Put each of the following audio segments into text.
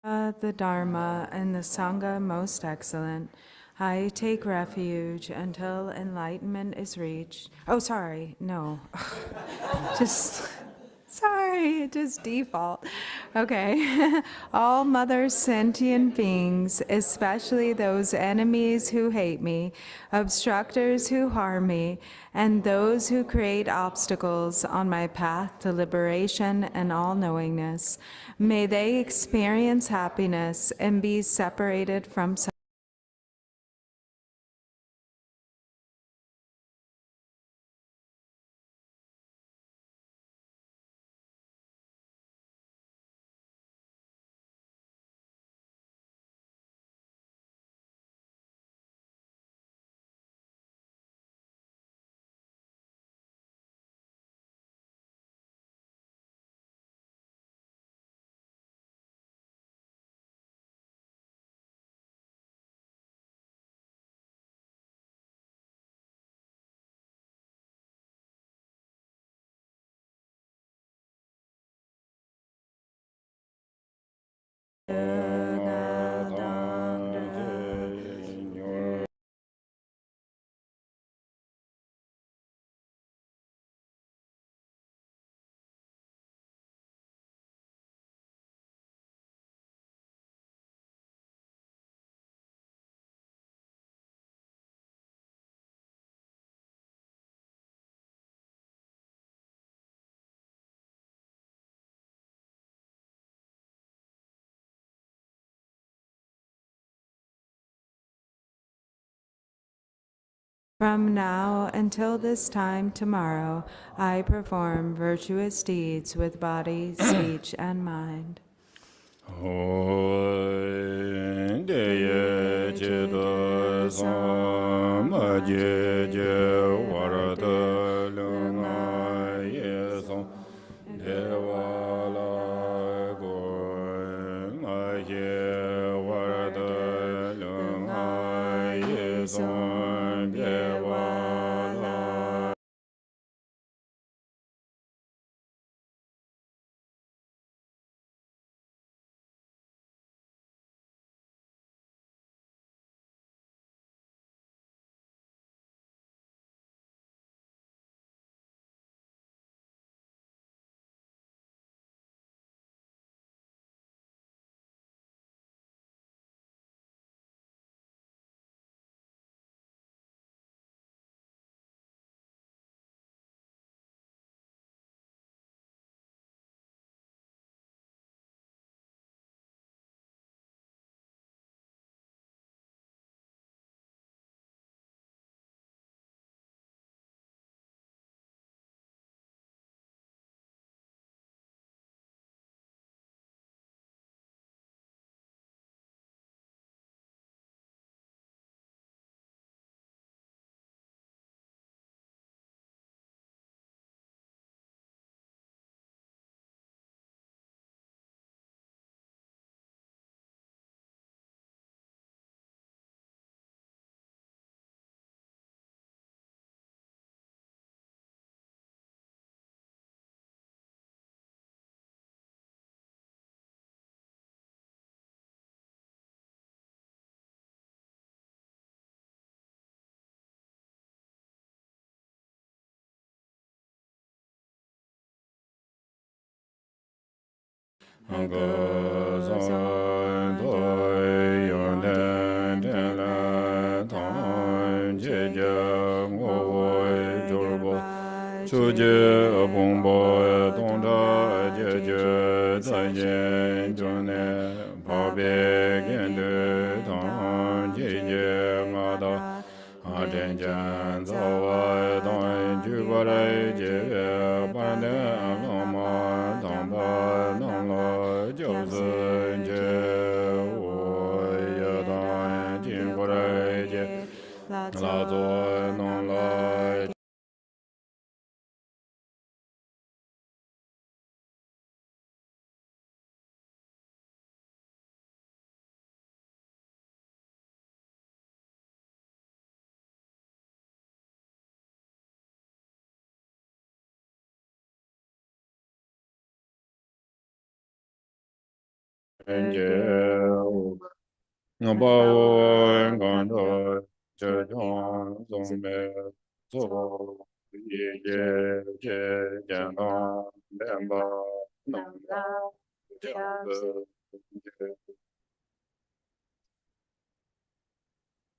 The Dharma and the Sangha most excellent. I take refuge until enlightenment is reached. Oh, sorry, no. Just, sorry, just default. Okay. All mother sentient beings, especially those enemies who hate me, obstructors who harm me, and those who create obstacles on my path to liberation and all-knowingness, may they experience happiness and be separated from suffering. From now until this time tomorrow, I perform virtuous deeds with body, speech, and mind.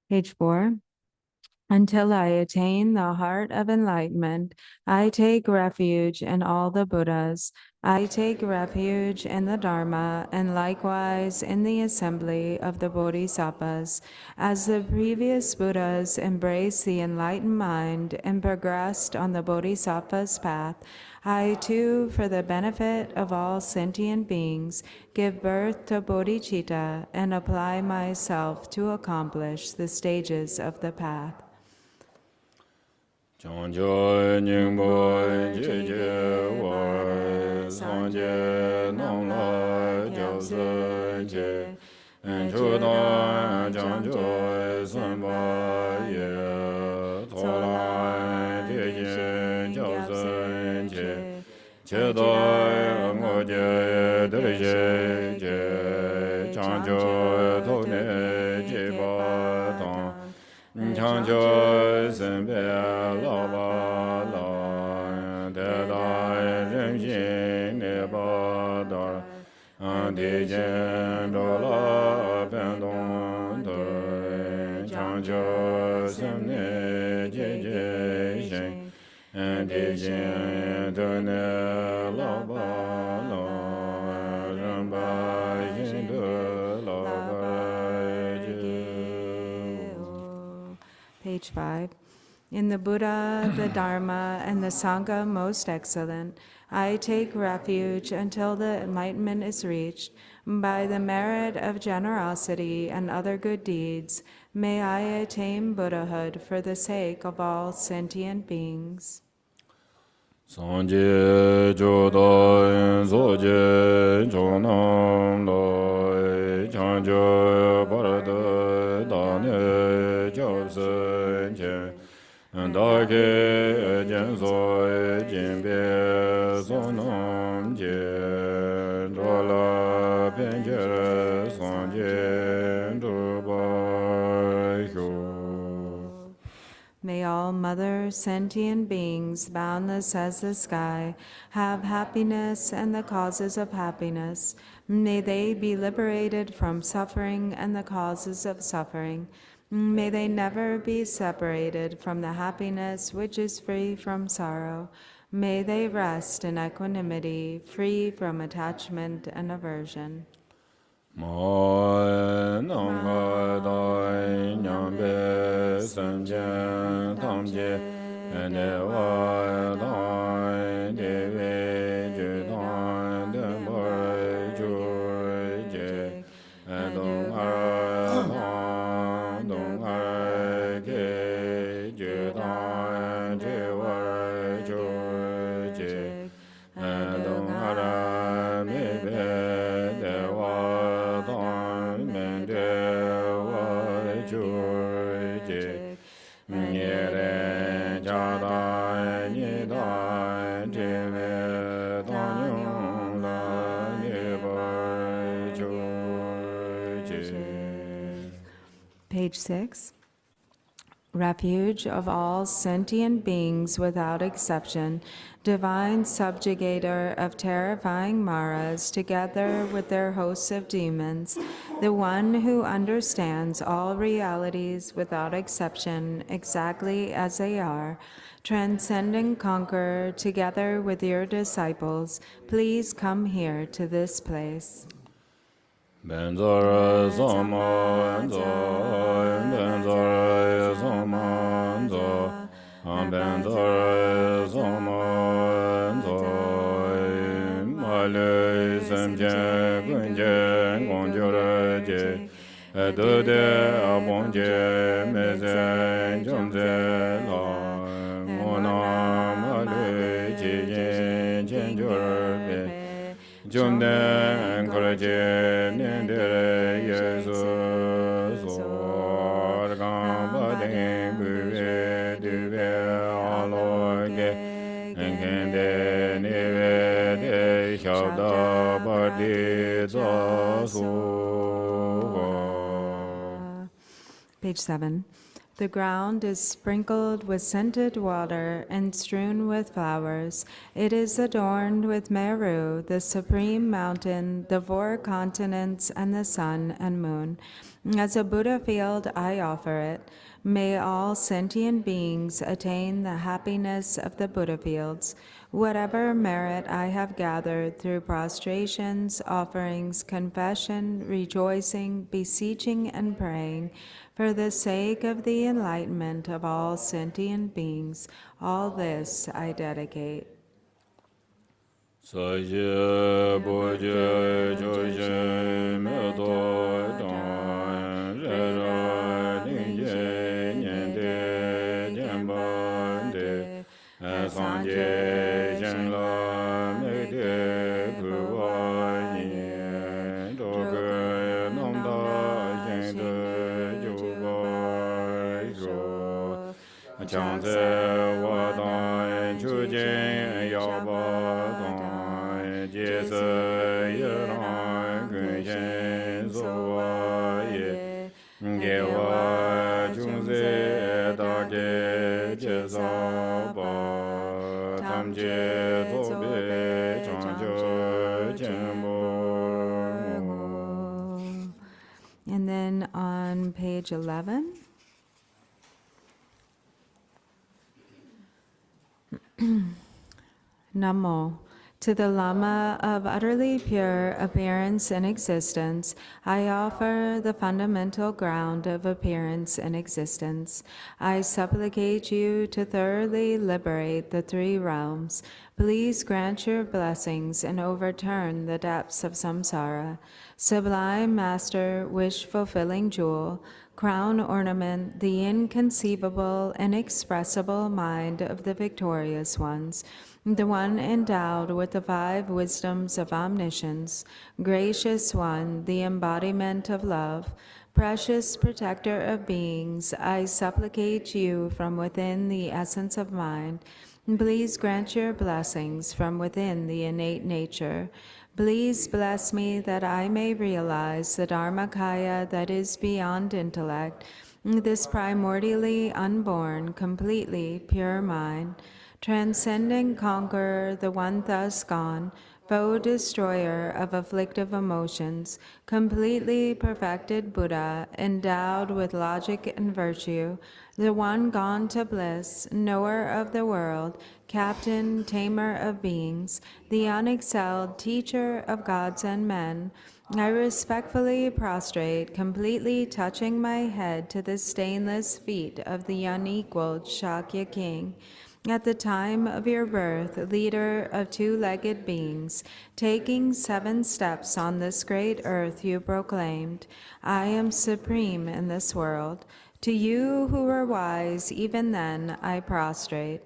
Page 4. Until I attain the heart of enlightenment, I take refuge in all the Buddhas. I take refuge in the Dharma and likewise in the assembly of the Bodhisattvas. As the previous Buddhas embraced the enlightened mind and progressed on the Bodhisattva's path, I too, for the benefit of all sentient beings, give birth to bodhicitta and apply myself to accomplish the stages of the path. Changjo nyingbo jeje war sanje namla gyabse je enchudan changjo sanba ye tola jeje gyabse je chedo ngoje derje je changjo tone je ba tong changjo senpe la ba la de da ren xin ne ba da de jen do la ben dong de changjo sen ne je je shen de jen de ne la ba la ren ba yin de la ba Page 5. In the Buddha, the Dharma, and the Sangha most excellent, I take refuge until the enlightenment is reached. By the merit of generosity and other good deeds, may I attain Buddhahood for the sake of all sentient beings. Sanje joda soje jonam loi chanjo parada dane jobse je dage jenso jinbe sonam je dola penjere sanje dubai shu. May all mother sentient beings, boundless as the sky, have happiness and the causes of happiness. May they be liberated from suffering and the causes of suffering. May they never be separated from the happiness which is free from sorrow. May they rest in equanimity, free from attachment and aversion. Ma nang ga dai nyam be san jen tam je ne wa dai de ve ju dai de ba ju je dong a ke ju dai je wa ju je dong a me be de wa Page 6. Refuge of all sentient beings without exception, divine subjugator of terrifying Maras, together with their hosts of demons, the one who understands all realities without exception exactly as they are, transcendent conqueror, together with your disciples, please come here to this place. Benzara Samanza, Benzara Samanza, Benzara Samanza, Male Semje Gunje Gonjuraje, Dode Abonje Meze Jomze La, Mona Male Jije Jenjurbe. Jumden encourage Nendere Jesus or Gambading Buve Duve Aloge and Kende Nive de Shabda Badi Soha. Page 7. The ground is sprinkled with scented water and strewn with flowers. It is adorned with Meru, the supreme mountain, the four continents, and the sun and moon. As a Buddha field, I offer it. May all sentient beings attain the happiness of the Buddha fields. Whatever merit I have gathered through prostrations, offerings, confession, rejoicing, beseeching, and praying, for the sake of the enlightenment of all sentient beings, all this I dedicate. Saje boje joje me do dan re ra ning ye nian de jian ban de san je zhen la me de gu wa yin do ge nam da yin de ju ba zhuo chang ze wa dan chu jin yao ba dong Jie se ye rang gun yin so wa ye ge wa chung se da ge jie sa ba tam jie zo be chang jiu jian bo. And then on page 11, Namo. To the Lama of utterly pure appearance and existence, I offer the fundamental ground of appearance and existence. I supplicate you to thoroughly liberate the three realms. Please grant your blessings and overturn the depths of samsara. Sublime Master, wish-fulfilling jewel, crown ornament, the inconceivable, inexpressible mind of the victorious ones, the one endowed with the five wisdoms of omniscience, gracious one, the embodiment of love, precious protector of beings, I supplicate you from within the essence of mind. Please grant your blessings from within the innate nature. Please bless me that I may realize the Dharmakaya that is beyond intellect, this primordially unborn, completely pure mind. Transcending conqueror, the one thus gone, foe destroyer of afflictive emotions, completely perfected Buddha, endowed with logic and virtue, the one gone to bliss, knower of the world, captain, tamer of beings, the unexcelled teacher of gods and men, I respectfully prostrate, completely touching my head to the stainless feet of the unequaled Shakya king. At the time of your birth, leader of two-legged beings, taking 7 steps on this great earth, you proclaimed, I am supreme in this world. To you who were wise, even then I prostrate.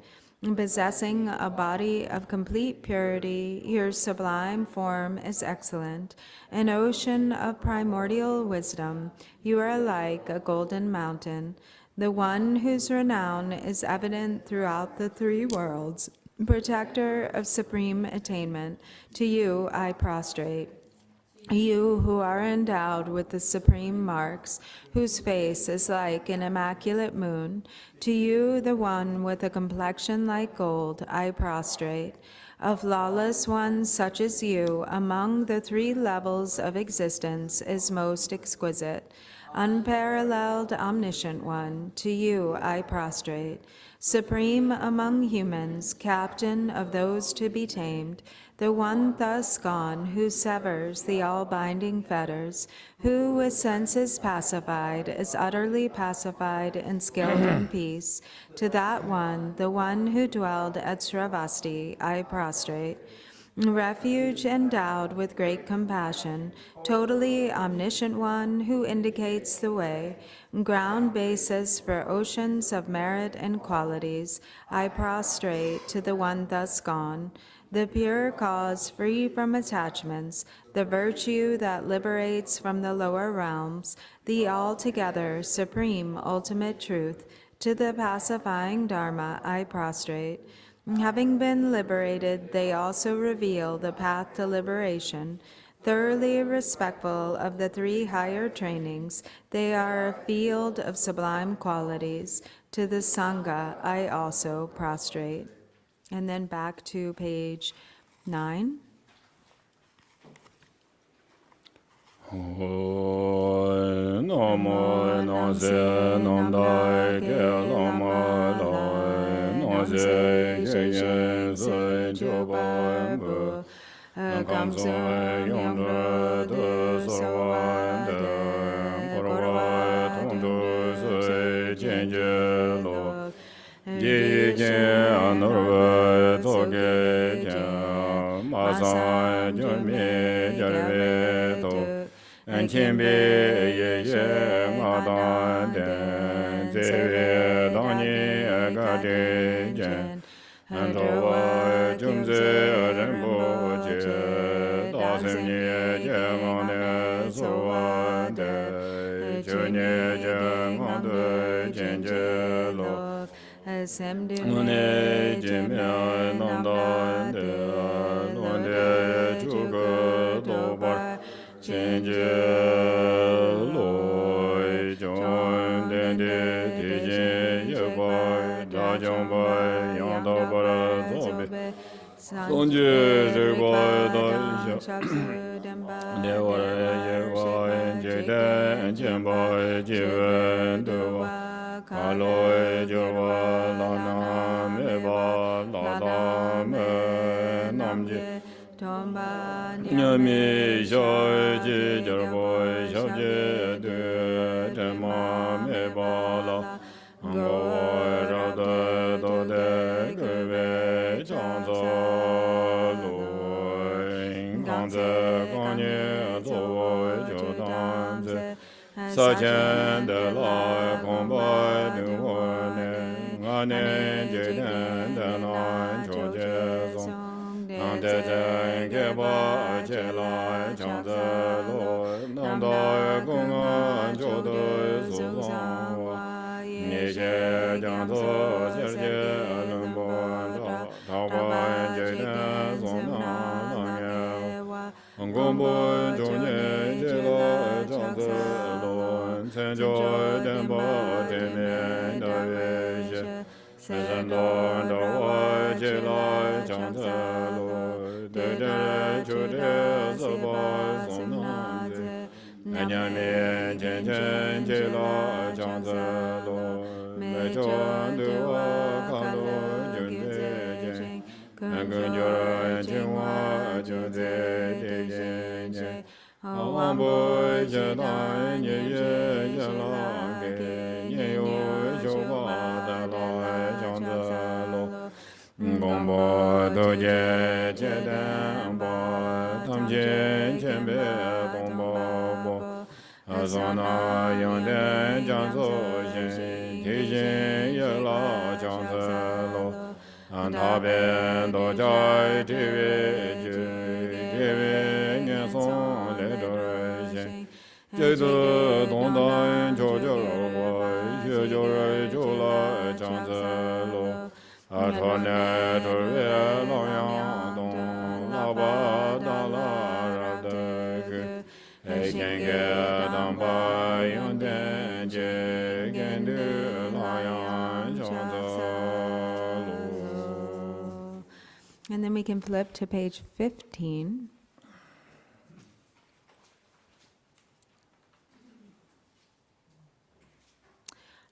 Possessing a body of complete purity, your sublime form is excellent. An ocean of primordial wisdom, you are like a golden mountain. The one whose renown is evident throughout the 3 worlds, protector of supreme attainment, to you I prostrate. You who are endowed with the supreme marks, whose face is like an immaculate moon, to you, the one with a complexion like gold, I prostrate. A flawless one such as you, among the 3 levels of existence, is most exquisite. Unparalleled, omniscient one, to you I prostrate. Supreme among humans, captain of those to be tamed, the one thus gone who severs the all-binding fetters, who with senses pacified is utterly pacified and skilled in peace. To that one, the one who dwelled at Sravasti, I prostrate. Refuge endowed with great compassion, totally omniscient one who indicates the way, ground basis for oceans of merit and qualities, I prostrate to the one thus gone, the pure cause free from attachments, the virtue that liberates from the lower realms, the altogether supreme ultimate truth, to the pacifying Dharma I prostrate. Having been liberated, they also reveal the path to liberation. Thoroughly respectful of the three higher trainings, they are a field of sublime qualities. To the Sangha, I also prostrate. And then back to page 9. Namo Nase Namdai Ke Lama Lai Nase Ye Ye Se Choba Mbu Kam So Yom Dra De Sarwa De Korwa Tondu Se Chen Je Lo Ye Ke Anurva Toge Ke Ma Sa Jo Me Jarve To and Kimbe ye ye ma dan den ze dani agade jen and wa jum ze ren bo je da sem ye je ma ne so wa de je ne je ma de jen je lo ne je me nam dan de lo de chu ge do ba Chen je loi zhong den de ti jin ye bai da zhong bai yang da ba ra zo bei song je zhe bai da xia de wa ye wa je de jian bai ji wen de wa ka loi jo wa la na me ba la da me nam je Nyami shoi ji jarbo shao je de jama me ba la Ngo ra de do de ge we chang zo lu Gang ze gang ye zo wo jo dan ze Sa qian de la gong bai de wo ne Nga ne je den de nan cho je zong de zhen ge ba che lai chang ze lo nam da gong an zhou de su zang wa ni jie jiang zuo xie jie ren bo da tao ba jie de song na lang ye gong bo zhou nie jie lai chang ze lo chen zhou den ba de mian de yue xie shen dong de wa jie lai chang ze lo de de chu de se ba song na ze Nyam me chen chen che la chang ze lo me chon de wa ka lo jun ze chen gun jo ra chen wa ju ze de chen chen Wang bo che da ye ye ye la ge ye yo xiu ba da la chang ze lo Gong bo do je che dan bo tam je chen be dong bo bo Zong na yang den jiang zo xin ti xin ye la jiang ze lo An ta bian do jai ti wei ji ti wei nian song le do rui xin Jie zi dong dan jiu jiu wo xue jiu rui jiu la jiang ze lo A chuo ne tu ye lao yang dong lao ba da la ra de ge E jian ge dang ba yang den jie gen de la yang jiang ze lo And then we can flip to page 15.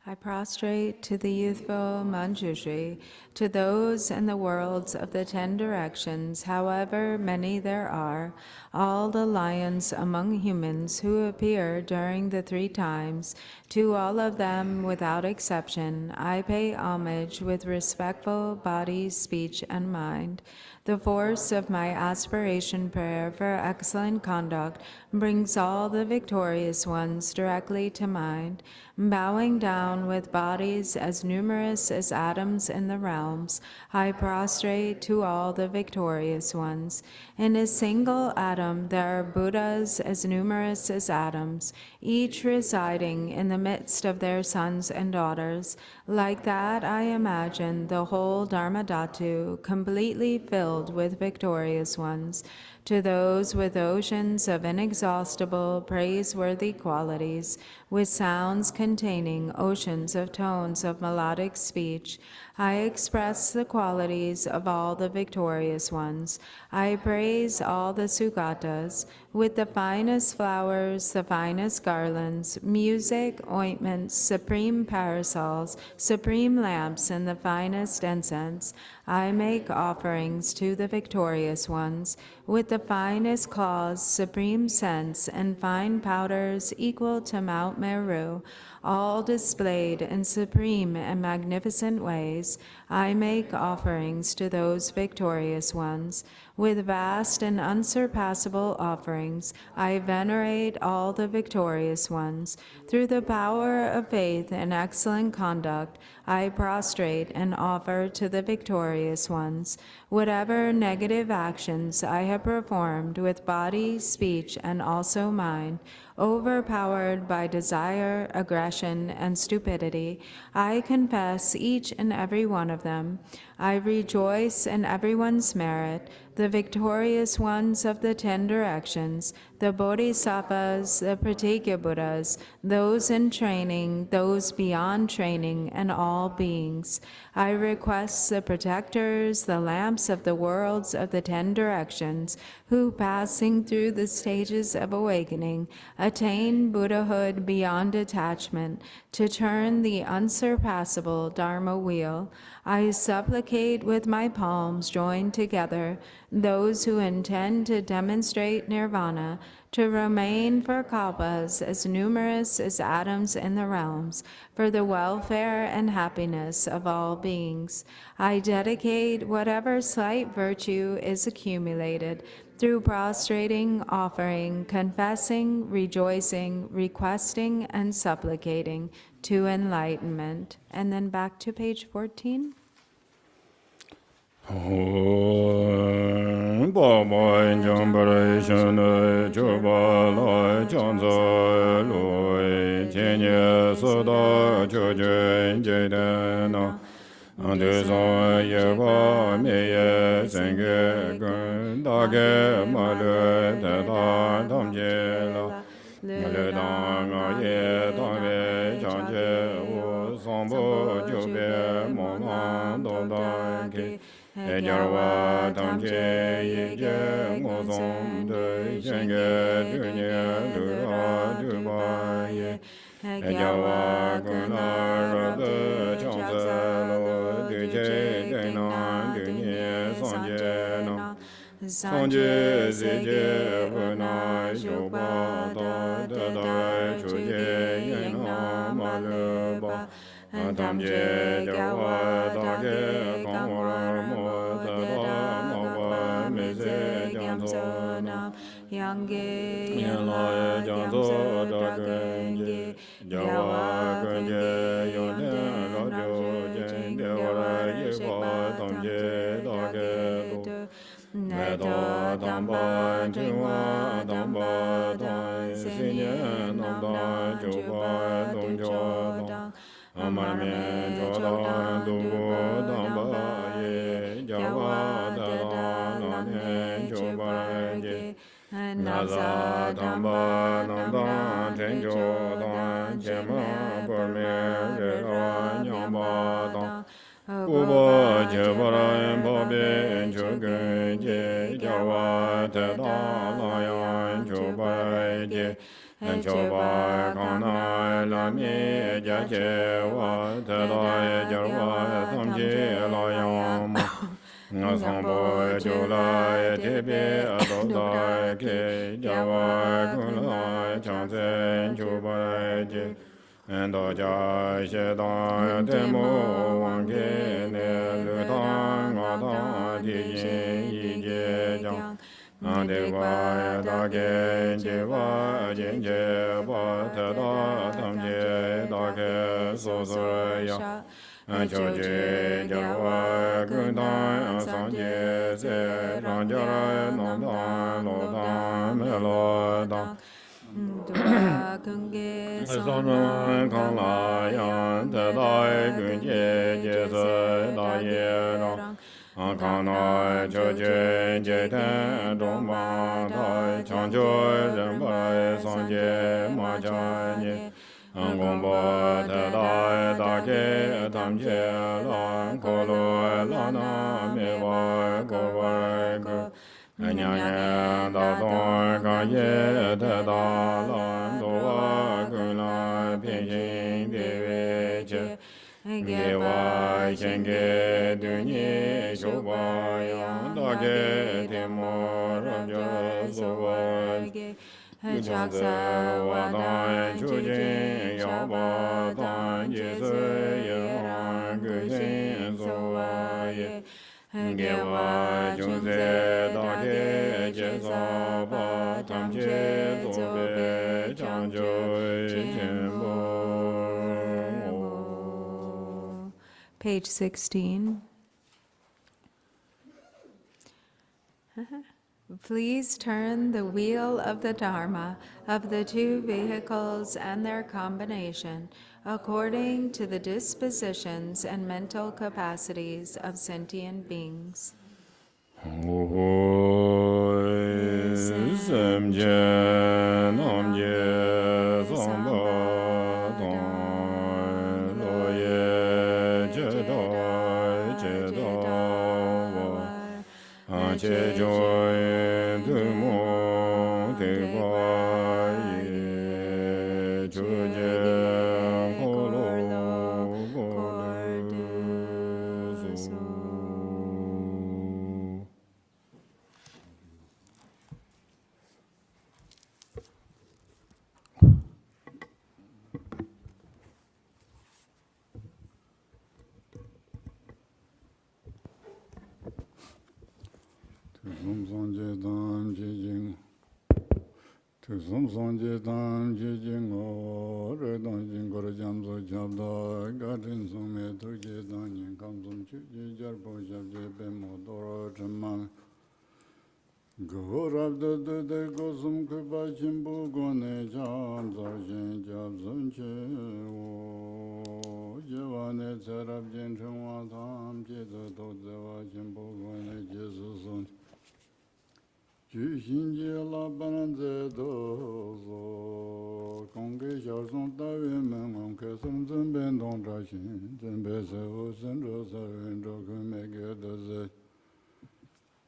I prostrate to the youthful Manjushri, to those in the worlds of the 10 directions, however many there are, all the lions among humans who appear during the 3 times, to all of them without exception, I pay homage with respectful body, speech, and mind. The force of my aspiration prayer for excellent conduct brings all the victorious ones directly to mind. Bowing down crown with bodies as numerous as atoms in the realms, I prostrate to all the victorious ones. In a single atom there are Buddhas as numerous as atoms, each residing in the midst of their sons and daughters. Like that, I imagine the whole Dharmadhatu completely filled with victorious ones. To those with oceans of inexhaustible, praiseworthy qualities, with sounds containing oceans of tones of melodic speech, I express the qualities of all the victorious ones. I praise all the Sugatas with the finest flowers, the finest garlands, music, ointments, supreme parasols, supreme lamps, and the finest incense. I make offerings to the victorious ones with the finest claws, supreme scents, and fine powders equal to Mount Meru, all displayed in supreme and magnificent ways. I make offerings to those victorious ones. With vast and unsurpassable offerings, I venerate all the victorious ones. Through the power of faith and excellent conduct, I prostrate and offer to the victorious ones. Whatever negative actions I have performed with body, speech, and also mind, overpowered by desire, aggression, and stupidity, I confess each and every one of them. I rejoice in everyone's merit, the victorious ones of the 10 directions, the Bodhisattvas, the Pratyeka Buddhas, those in training, those beyond training, and all beings. I request the protectors, the lamps of the worlds of the 10 directions, who, passing through the stages of awakening, attain Buddhahood beyond attachment, to turn the unsurpassable Dharma wheel. I supplicate with my palms joined together those who intend to demonstrate nirvana, to remain for kalpas as numerous as atoms in the realms, for the welfare and happiness of all beings. I dedicate whatever slight virtue is accumulated through prostrating, offering, confessing, rejoicing, requesting, and supplicating to enlightenment. And then back to page 14. Baba Jambaration Jubala Janza Lui Jenya Soda Jojen Jedana Andezon Yeva Meye Senge Gun Dage Malu Dada Damjela Le Dang Ye Dame Janje Wu Sambo Jube Monan Dodaki Jarwa Tamje Ye Mozon De Jenge Dunye Dura Dubaye Jarwa Guna Rabe Chanzelo Duje Dena Dunye Sanje Sanje Zije Vena Yoba Da Chuje Yena Maluba Tamje Jarwa Dage Kamora Mo Da Mawa Meze Janzo Yange Yela Janzo Dage Jawa Genge Yoden Rajo Jen Devara Yeva Tamje Dage Neda Damba Jua Damba Dai Sinye Namba Juba Dongjo Amame Joda Dugo Damba Ye Jawa Dada Nane Juba Ye Naza Damba Nanda Tenjo Dan Jema Burme Rera Nyamba Dan Uba Jebara Babe Jogun Je Jawa Teda Layan Juba Je Joba Kana Lami Jajewa Teda Jarwa Tamje Layan Nasambo Jola Tebe Adoda Ke Jawa Kuna Chansen Juba Je and Oja Sheda Demo Wange Ne Lutan Ada Di Yi Je Jang ande kwa da ge je wa jin je ba ta da tam je da ge so so ya cho je ja wa gun da san je se ran ja ra nam da lo da me lo da Dua kunge son kang la yan te dai gun je je se da ye rang kang na cho je je ten dong ma dai chang jo ren bai san je ma cha ye gong bo te dai da ke tam je la ko lo la na me wa ko wa ko nya nya da dong ga ye te da la do wa gu la pian yin de we che ge wa chen ge du ni shu ba yang da ge te mo ra ja so wa gu chang sa wa da chu jin ya ba da ye se ye ran gu shin so wa ye ge wa chung se da ge je sa ba tam je zo be chang jo chen bo. Page 16. Please turn the wheel of the Dharma of the two vehicles and their combination according to the dispositions and mental capacities of sentient beings. Sam je nam je sam ba dong lo ye je da wa che jo de mo de ba ye ju je ko lo go le so.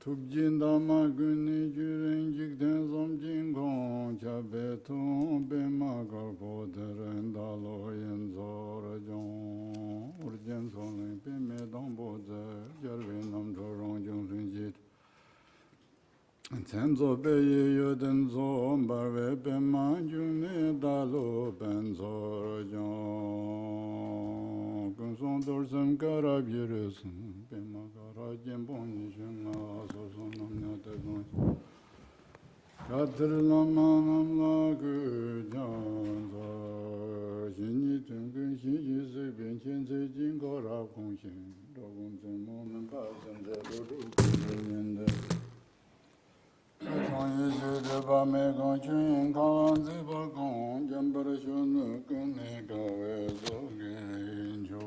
Tukjin dama guni juren jikten som jin kong cha be tong be ma gar po deren da lo yen zo ra jong urjen son len pe me dong bo ze jar ve nam do rong jong sun jit chen zo be ye yo den zo bar ve pe ma ju me da lo ben zo ra jong kun son dor sem karab yere sun pe ma gara jen bon ni jeng a so son nam nya te don Katir lama nam la gu jan za xin yi tun gun xin yi se bin chen se jin ko ra kong xin do gun zen mo men pa zen ze do do ku yen de chong yi se de ba me gong chun yin ka lan zi ba gong jan bar shu nu gun ne ga we zo ge yin cho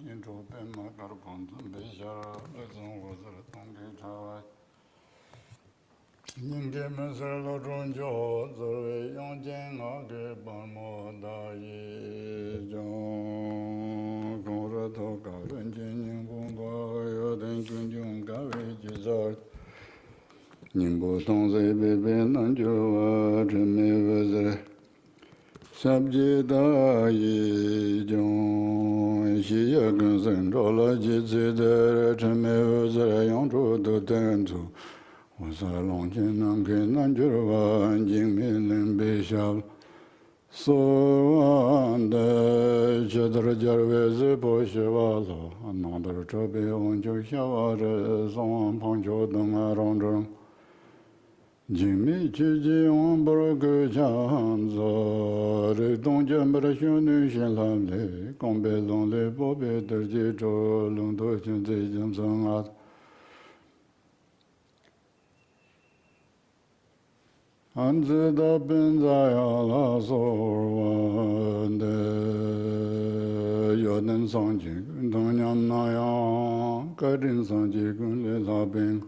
yin cho pen ma kar pon zun be sha le zong wo zi le tong ge cha wai Ninge mesel lo ronjo zore yong jeng a ge ban mo da ye jong gong ra to ka ren jen ning bong ba yo den kun jung ka we ji zor ning bo tong ze be be nan jo wa chen me we ze sab je da ye jong xi ye gen zen ro la ji zi de chen me we ze yong zhu de den zu我在龙井南给南觉湾景明林北小所安的觉得家位子不是瓦了，拿到这边我就小娃子送旁球等啊让中。 Katir lama nam la gu jan za xin yi tun gun xin yi se bin chen se jin ko ra kong xin do gun zen mo men pa zen ze do do ku yen de 送 旁球等啊让中 Jimmy Juji on Borgojanzo, Redonjambrashun Shenlamle, Combelon le Bobe Derjito, Lundo Jamsongat. Anze da Benzayala Sorwande, Yoden Sanji, Donyam Naya, Karin Sanji, Gunle Labing.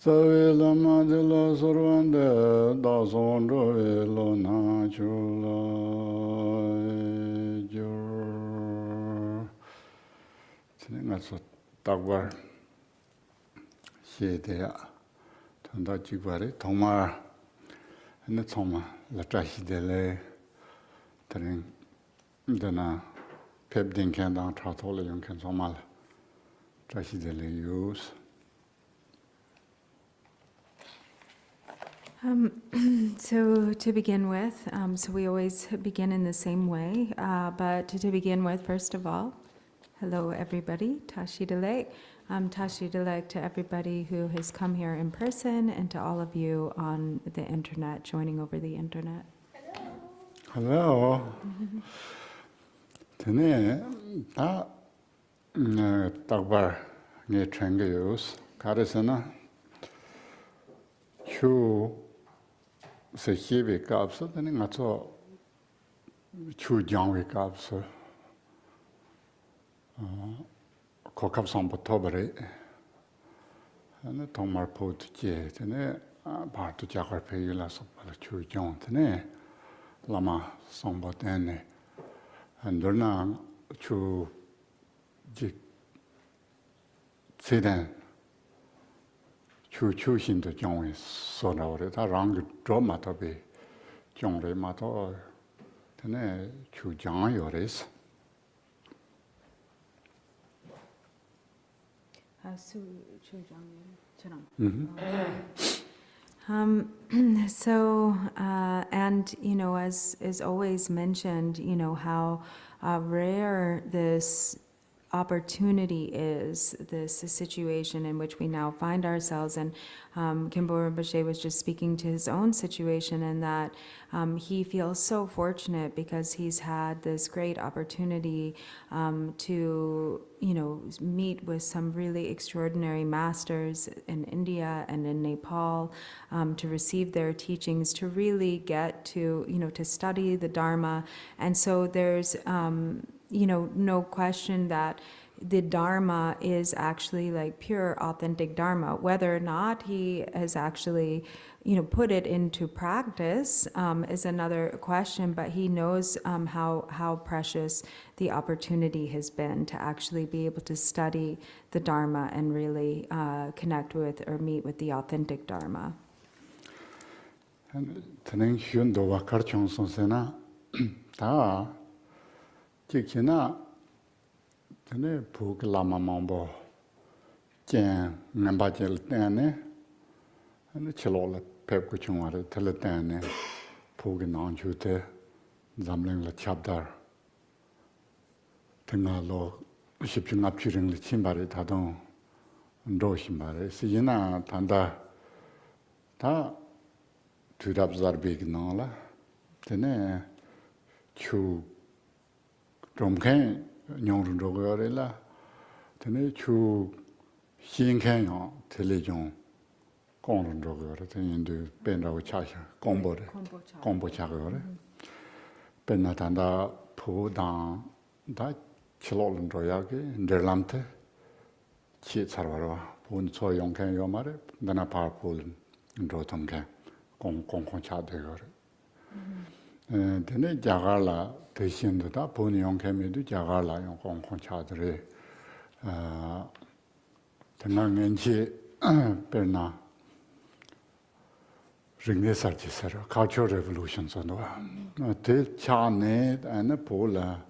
Sawe lama de la sorwande da sondro e lo na chula jor. Tene nga so takbar 시대야 tanda jigbare thongma ene thongma latra hidele tene dana pep din kyan dang trathole yung kyan thongma latra hidele use. So to begin with, so we always begin in the same way, but to begin with, first of all, hello everybody, Tashi Delek. Tashi Delek to everybody who has come here in person and to all of you on the internet, joining over the internet. Hello. Tene ta takbar nge chengayos karesana chu se hibe kapsa tene ngato chu jangwe kapsa kokap sampo tobare ane tongmar pot je tene partu jakar peyila sopala chu jang tene lama sampo tene andorna chu jik sedan chu shinto jangwe sona ore ta rangi dro mata be jangre mata tene chu jang yores. So, and, you know, as is always mentioned, you know, how rare this opportunity is, this situation in which we now find ourselves. And Kimbo Rinpoche was just speaking to his own situation, and that he feels so fortunate because he's had this great opportunity to, you know, meet with some really extraordinary masters in India and in Nepal, to receive their teachings, to really get to, you know, to study the Dharma. And so there's, you know, no question that the Dharma is actually like pure, authentic Dharma. Whether or not he has actually, you know, put it into practice is another question, but he knows how precious the opportunity has been to actually be able to study the Dharma and really connect with or meet with the authentic Dharma. Teneng hyun do wakar chong son sena ta jikina tene puk lama mambo jen ngamba jel tene ane chilo la pep ku chungware tele tene puk nang chu te zamling la chabdar tenga lo shibchu ngap churing la chimbare tadong ndo shimbare si yina tanda ta tudab zarbig nang la tene chu romken nyong ro yore la tene chu xin kan yo tele jong gong ro yore tene de ben ro cha cha gong bo cha yore ben na dan da pu dang da chilo ro ya ge der lam te chi char wa bun cho yong kan yo ma re dana pa pu ro tom kan gong cha de yore tene jagarla 대신도 다 본의 용케미도 자갈라 용공 차들이 등강연지 베나 링네사지서로 카초 레볼루션 선도 대 차네 안에 볼라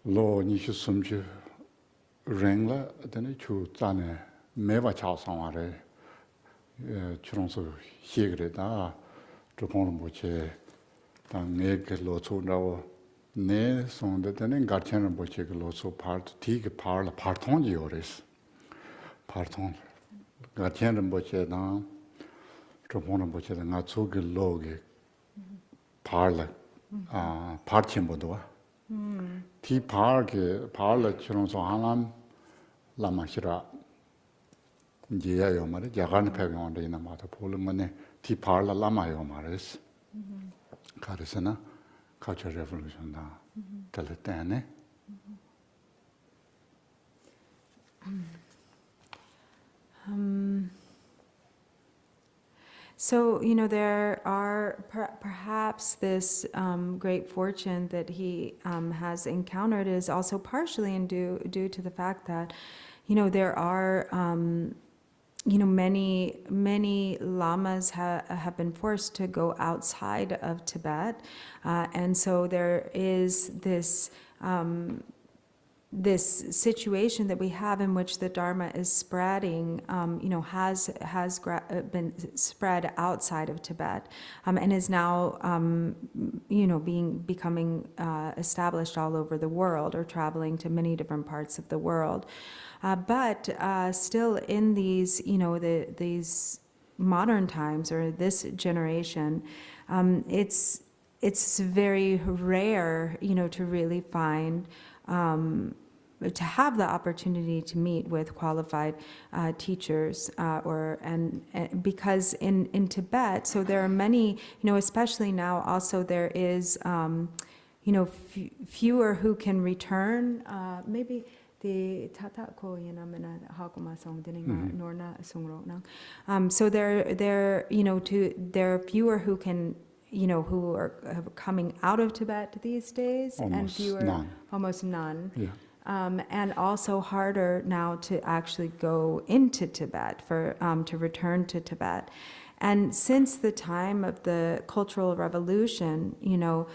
로 니슈 숨주 랭라 데네 추 자네 매바 차상와래 추롱소 시그레다 조금은 뭐지 당내 그 로초 나오 네 손데 되는 가르치는 뭐지 그 로초 파트 티게 파르 파통이 요레스 파통 가르치는 뭐지 나 저번에 보셔도 나 저기 로게 발라 파르침보도와 디 파르게 발라 치론서 하남 라마시라 이제요 말에 야간 배경원데 있는 마다 볼면에 디 발라 라마요 말레스 가르스나 culture revolution 다 될 때네 So, you know, there are perhaps this great fortune that he has encountered is also partially due to the fact that, you know, there are, you know, many lamas have been forced to go outside of Tibet. And so there is this this situation that we have in which the Dharma is spreading, you know, has been spread outside of Tibet, and is now, you know, becoming established all over the world or traveling to many different parts of the world. But still in these, you know, these modern times or this generation, it's very rare, you know, to really find, to have the opportunity to meet with qualified teachers, and because in Tibet, so there are many, you know, especially now also there is, you know, fewer who can return, maybe the tata ko yana hakuma song dininga norna songro nang. So there, you know, there are fewer who can, you know, who are coming out of Tibet these days, and fewer, almost none. Yeah. And also harder now to actually go into Tibet, to return to Tibet. And since the time of the Cultural Revolution, you know,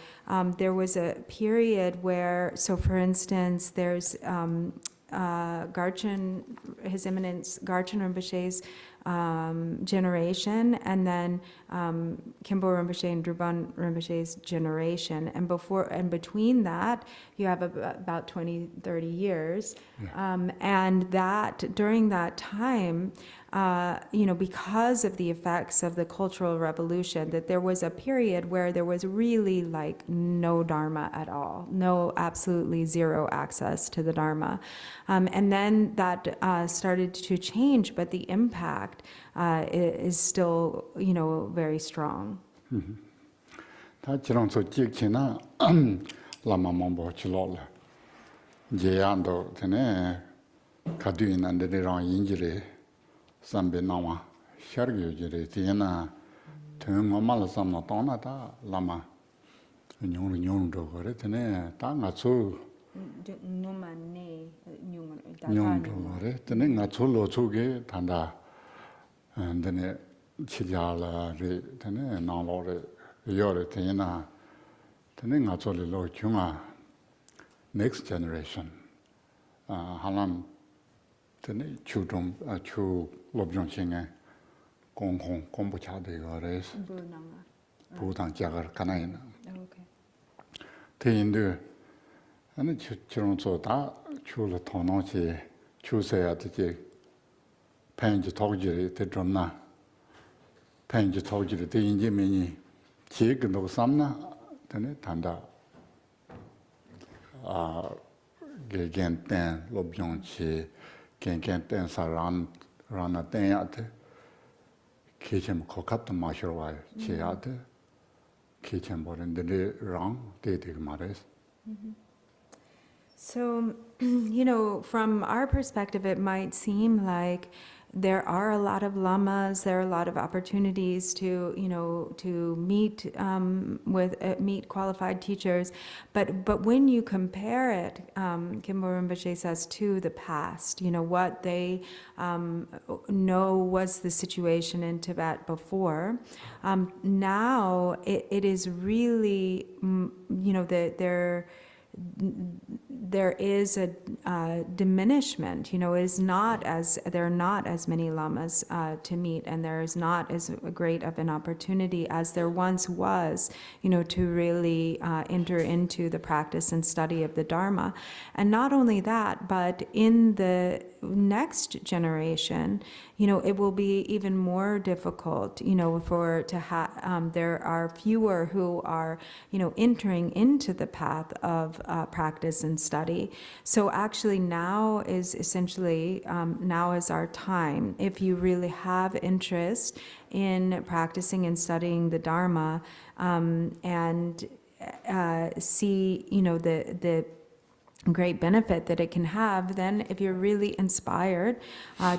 there was a period where, so for instance, there's Garchen, His Eminence Garchen Rinpoche's generation, and then Kimbo Rinpoche and Drubon Rinpoche's generation, and between that you have about 20-30 years. And that during that time, you know, because of the effects of the Cultural Revolution, that there was a period where there was really like no Dharma at all, absolutely zero access to the Dharma. And then that started to change, but the impact is still, you know, very strong. 다 지랑서 찍히나 라마몬보 치로라 제안도 되네 가두인 데랑 인지레 삼베 나와 샤르게지레 티나 등엄말 삼나 떠나다 라마 뇽도 그래 되네 다 나초 노만네 뇽도 그래 되네 나초로 초게 단다 안데네 치자라레 되네 나로레 요레 되나 되네 나초로 중아 next generation 하람 되네 추동 추 롭종칭에 공공 공부차되어레스 부당 자가를 가나이나 대인들 아니 저런서 다 추를 통노지 추세야 되지 팬지 토지를 되었나 팬지 토지를 대인지면이 지금도 삼나 되네 단다 개겐ten 롭종치 개겐ten 사람 라나 땡야데 케쳔 코캅도 마셔와요 제야데 케쳔 버린데 랑 데데 말레스. So, you know, from our perspective, it might seem like there are a lot of lamas, there are a lot of opportunities to, you know, to meet meet qualified teachers, but when you compare it, Kimbo Rinpoche says, to the past, you know, what they know was the situation in Tibet before, now it is really, you know, there is a diminishment, you know, there are not as many lamas to meet, and there is not as great of an opportunity as there once was, you know, to really enter into the practice and study of the Dharma. And not only that, but in the next generation, it will be even more difficult, there are fewer who are, entering into the path of practice and study. So actually now is essentially, now is our time. If you really have interest in practicing and studying the Dharma, and see, the great benefit that it can have, then if you're really inspired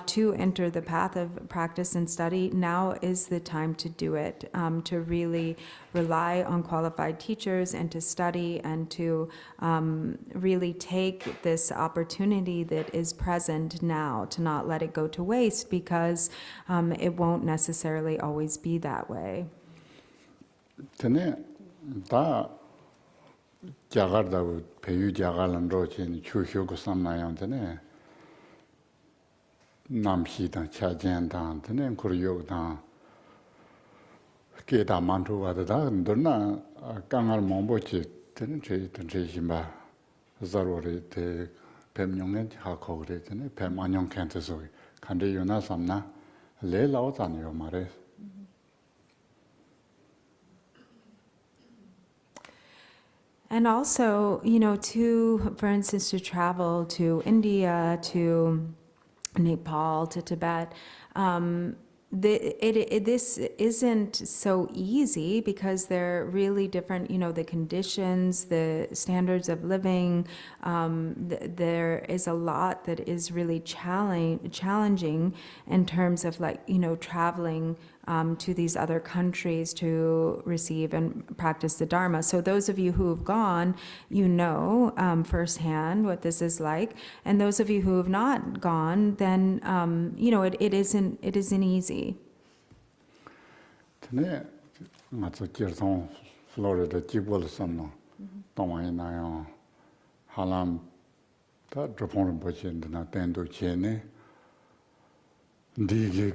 to enter the path of practice and study, now is the time to do it, to really rely on qualified teachers and to study and to really take this opportunity that is present now, to not let it go to waste, because it won't necessarily always be that way. 다 자가다고 배유 자가는 로진 추효고 삼나양데네 남시다 차젠다한테는 그리요다 게다 만투와다 너나 강할 몸보지 되는 제심바 자로리 대 뱀용년 하고 그랬더니 뱀안용 캔트서 간데 요나 삼나 레라오잖아요 말에. And also, for instance, to travel to India, to Nepal, to Tibet, this isn't so easy because they're really different, the conditions, the standards of living. There is a lot that is really challenging in terms of traveling to these other countries to receive and practice the Dharma. So those of you who have gone, firsthand what this is like. And those of you who have not gone, then, it isn't easy. Today, 맞아 기르성 플로리다 집을 섬노 동아이나요 할람 다 드폰을 보시는데나 땡도 제네 디게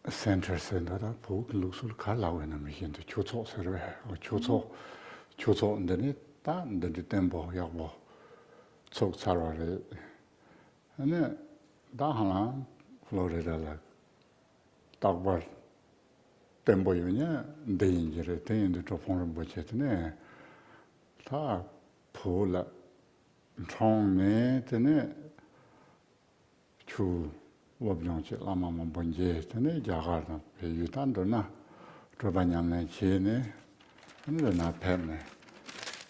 센터 센터다 보고 룩술 갈라고는 미신도 조초서로 조초인데니 딴데 템포 약보 촉차로래 아니 다 하나 플로리다라 딱벌 템포요냐 데인지를 데인도 드폰을 보시더니 다 포라 총매드네 주 워병치 라마만 번제드네 자가나 배유단도나 저반양네 제네 근데나 뱀네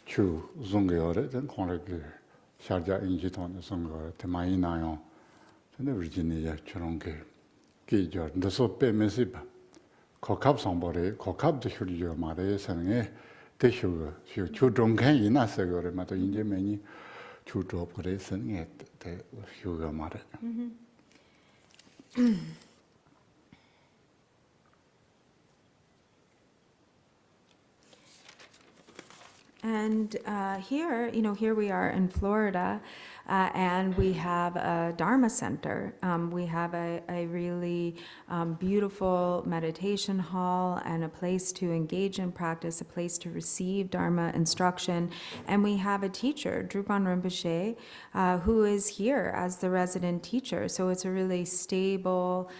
주 종교를 된 공력을 샤자 인지톤의 선거 테마이나요 근데 virginia 저런 게 기저 너서 빼면서 고갑 성벌에 고갑도 휴리죠 말에 생에 대쇼 주종간 이나서거를 맞아 이제 매니 주조 그래서는 대 휴가 말에 And here, here we are in Florida, and we have a Dharma center. We have a really beautiful meditation hall and a place to engage in practice, a place to receive Dharma instruction. And we have a teacher, Drupal Rinpoche, who is here as the resident teacher. So it's a really stable,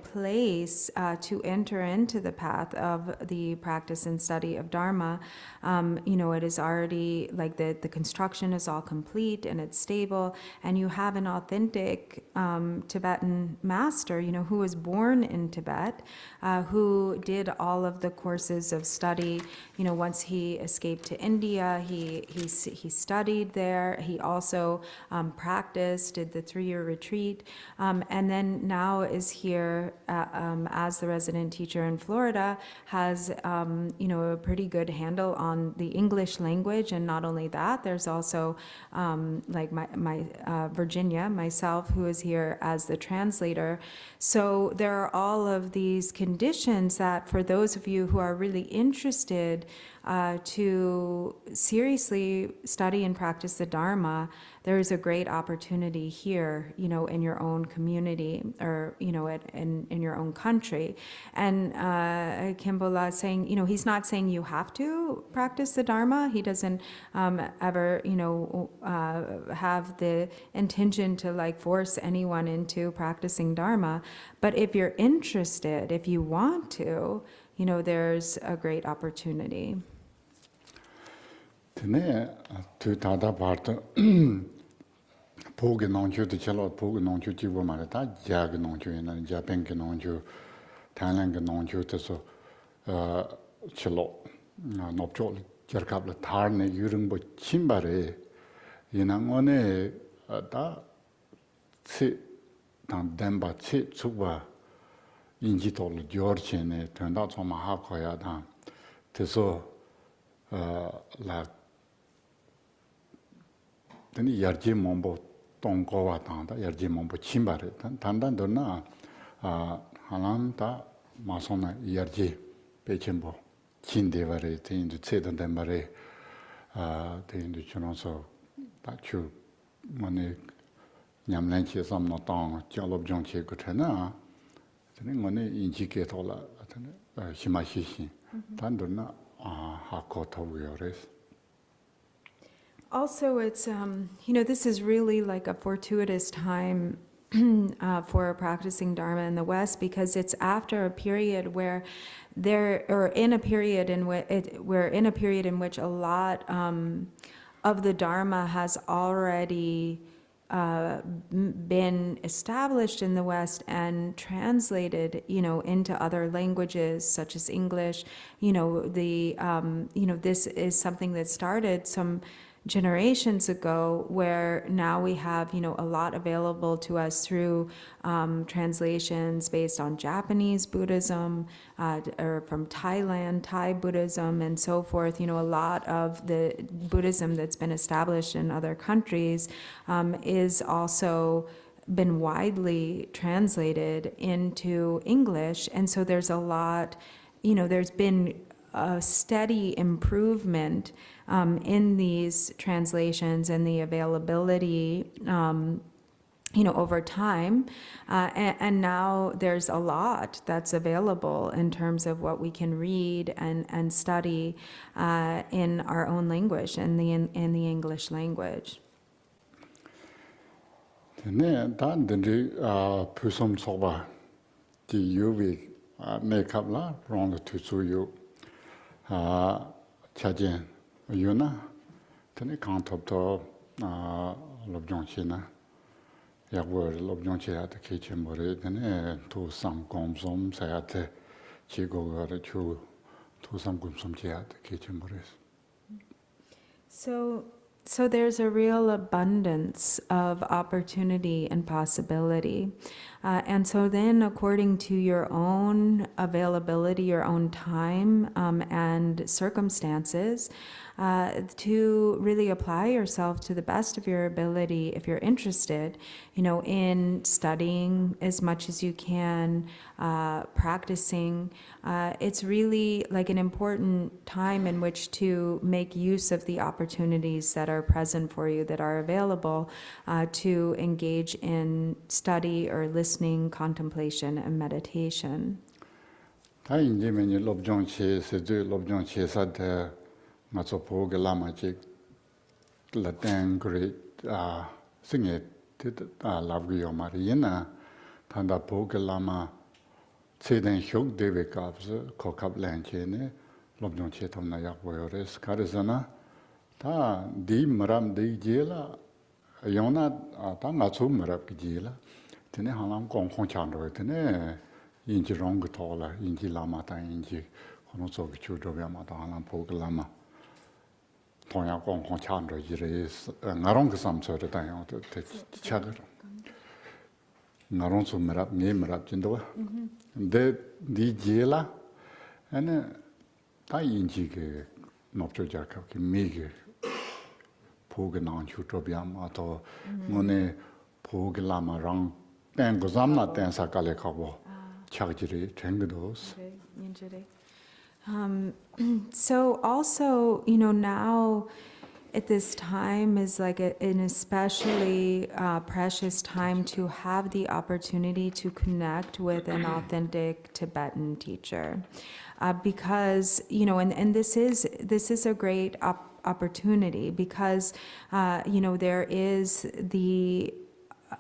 place to enter into the path of the practice and study of Dharma. It is already the construction is all complete and it's stable, and you have an authentic Tibetan master, who was born in Tibet, who did all of the courses of study. Once he escaped to India, he studied there. He also practiced, did the 3-year retreat, and then now is here as the resident teacher in Florida, has a pretty good handle on the English language. And not only that, there's also Virginia, myself, who is here as the translator. So there are all of these conditions that for those of you who are really interested to seriously study and practice the Dharma, there is a great opportunity here, in your own community or, in your own country. And Kimbola is saying, he's not saying you have to practice the Dharma. He doesn't ever, have the intention to force anyone into practicing Dharma. But if you're interested, if you want to, there's a great opportunity. Tene tu tada part poge nongchu de chalo poge nongchu jibo mara ta jag nongchu ina Japan ke nongchu Thailand ke nongchu te so chalo nopcho jarkap la thar ne yurung bo chimbare ina ngone ta chi dan demba chi chuba inji tol jorche ne tenda choma ha khoya da te so la tani yarji mombo tongkowa tanda yarji mombo chimbare tanda dona halam ta masona yarji pechembo chindevare te indu tsedan dembare te indu chunonso ta chu mone nyamlen che samno tang chalob jong che kuthena tani ngone inji ke tola tani shimashishi tandona hako tawiyores. Also, it's, this is really like a fortuitous time for practicing Dharma in the West, because it's after a period where we're in a period in which a lot of the Dharma has already been established in the West and translated, into other languages such as English. This is something that started some generations ago, where now we have, a lot available to us through translations based on Japanese Buddhism, or from Thailand, Thai Buddhism, and so forth. A lot of the Buddhism that's been established in other countries is also been widely translated into English. And so there's a lot, there's been a steady improvement in these translations and the availability, over time. And now there's a lot that's available in terms of what we can read and study in our own language, in the English language. Tene dan dendri pusum soba di yuvi makeup la wrong to su yu chajen yuna tene kantop to lobjong china yakwo lobjong chia ta kechen bore tene to sam komsom sayate chigo gar chu to sam komsom chia ta kechen bore. So there's a real abundance of opportunity and possibility. And so then, according to your own availability, your own time and circumstances, to really apply yourself to the best of your ability, if you're interested, in studying as much as you can, practicing. It's really like an important time in which to make use of the opportunities that are present for you, that are available, to engage in study or listening, contemplation, and meditation. Ta inje meni lobjong che se de lobjong che sa de ma so po ge lama che la tang gre singe te lav ge yo ma yena tanda po ge lama che den hyog de ve ka ko kap lan che ne lobjong che thom na yak bo yo res ka resana ta di maram de je la yona ta nga chu marap ge je la tene halam kong kong chan ro tene inji rong ge to la inji lama ta inji kono so ge chu do ya ma ta halam po ge lama 동양 공공찬로 이래 나롱 그 삼서를 다요 때 차거 나롱 좀메랍 네메랍 진도 근데 니제라 아니 다 인지게 높조자카 그 미게 보게 나온 주토비암 아또 뭐네 보게 라마랑 땡고 잠나 땡사깔에 가고 차지리 땡거도 So also, now at this time is like an especially precious time to have the opportunity to connect with an authentic Tibetan teacher. Because, and this is a great opportunity because, there is the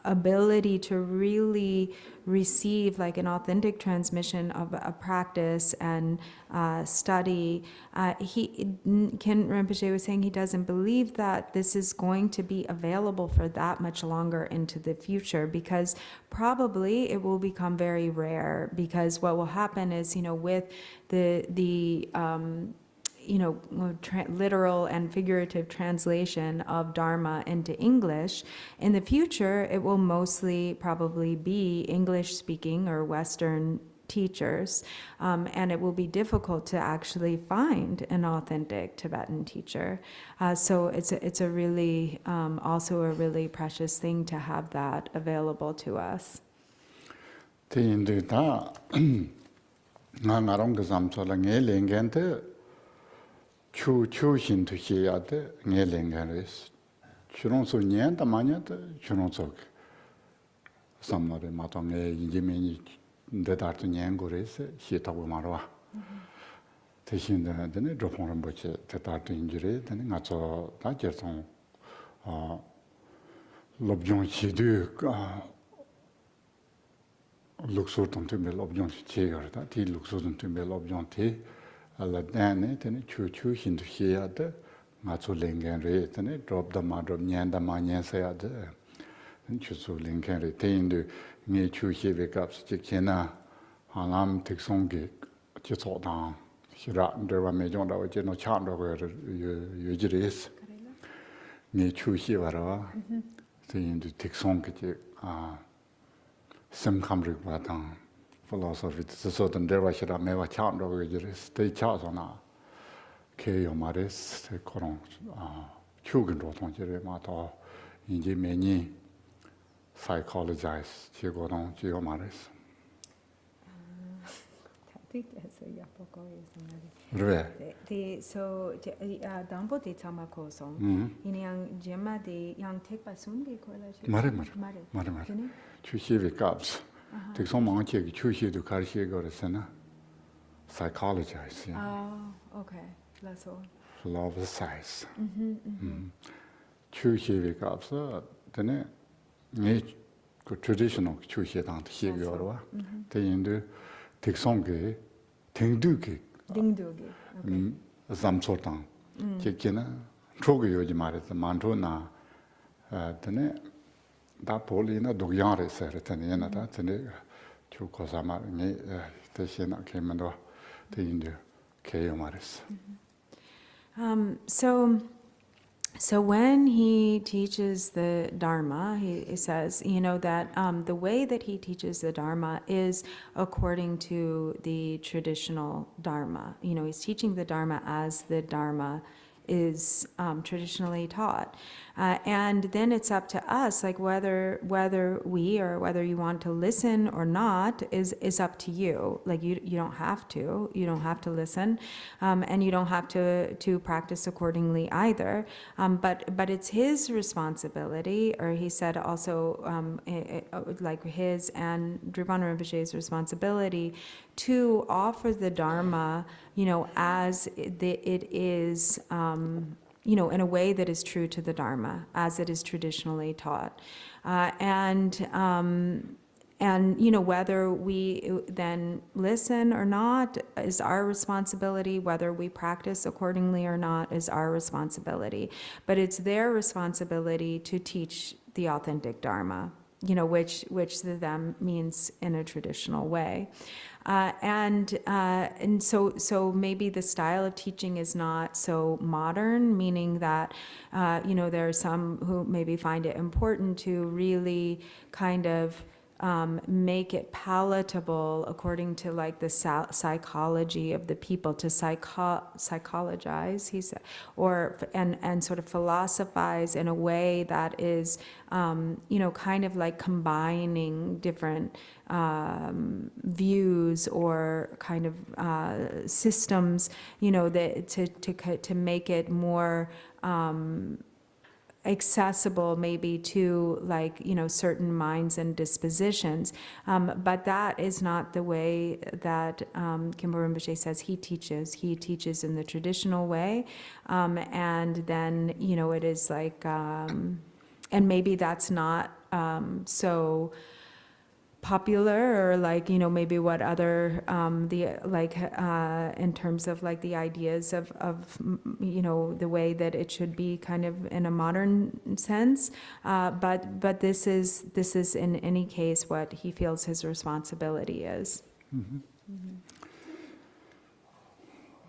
ability to really receive like an authentic transmission of a practice and study. Ken Rinpoche was saying he doesn't believe that this is going to be available for that much longer into the future because probably it will become very rare because what will happen is, with the literal and figurative translation of Dharma into English. In the future, it will mostly probably be English-speaking or Western teachers, and it will be difficult to actually find an authentic Tibetan teacher. So it's a really, also a really precious thing to have that available to us. Chu to hear the Nelingaris. Churonso Nyan, the Manya, Churonso. Somebody Matong, Jimmy, the Dartanyanguris, Hitawamarwa. Taking the drop on which the Tartu injury, then I saw that Jerton Lobjon Chidu looks certain to be Lobjon Chair, that he looks certain to be Lobjon Tea. Alla dane tene chu hindu hiade ngatu lengen re tene drop the mother of nyanda manyen sayade and chu lengen re tindu nge chu hive caps chikena halam tiksongi chitso da shira ndwa mejon da waje no chan do yujiris nge chu hivara tindu tiksongi sim khamri batang philosophy the certain derivation me wa chan do ge stay cha so na ke yo mares te koron chugen do tong je ma to yin ji me ni psychologize che go dong ji yo mares So dampo de tama ko song ini yang jema de yang tek pasum de ko la mare chu shi we caps the so mang che chu shi do kar shi go resena psychologize okay that's all love the size chu shi we caps the ne ni traditional chu shi dang de shi go wa the yin de tek song ge ting du ge zam so tang che kena chog yo ji mare the man to na the ne da polina dogyare ser tene na da tene chu ko sama ni te shena kemendo te indu ke yomaris So when he teaches the Dharma, he says, that the way that he teaches the Dharma is according to the traditional Dharma. He's teaching the Dharma as the Dharma is traditionally taught. And then it's up to us, like whether we or whether you want to listen or not is up to you. Like you don't have to. You don't have to listen, and you don't have to practice accordingly either. But it's his responsibility, or he said also like his and Drupana Rinpoche's responsibility to offer the Dharma, as it is. In a way that is true to the Dharma, as it is traditionally taught. And whether we then listen or not is our responsibility, whether we practice accordingly or not is our responsibility. But it's their responsibility to teach the authentic Dharma, which to them means in a traditional way. And so maybe the style of teaching is not so modern, meaning that, there are some who maybe find it important to really kind of make it palatable according to like the psychology of the people, to psychologize, he said, and sort of philosophize in a way that is, kind of like combining different views or kind of systems, to make it more accessible maybe to like, certain minds and dispositions. But that is not the way that Khenpo Rinpoche says he teaches. He teaches in the traditional way. And then, it is like, and maybe that's not so popular, or like, maybe what other, in terms of like the ideas of, the way that it should be kind of in a modern sense. But this is in any case what he feels his responsibility is.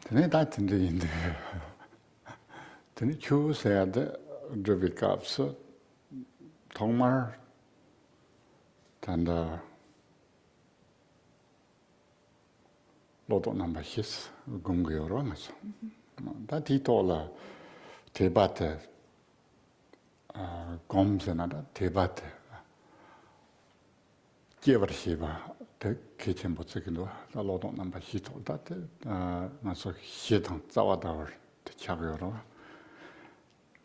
Tene da tende inde. Tene chu sayade drubikapsa tongmar tanda lodo namba his gunguyoro ngaso. Da titola tebate gomsena da tebate jevarhiba te kechen botsekindo da lodo namba hito da te ngaso hietang zawadawar te chaguyoro.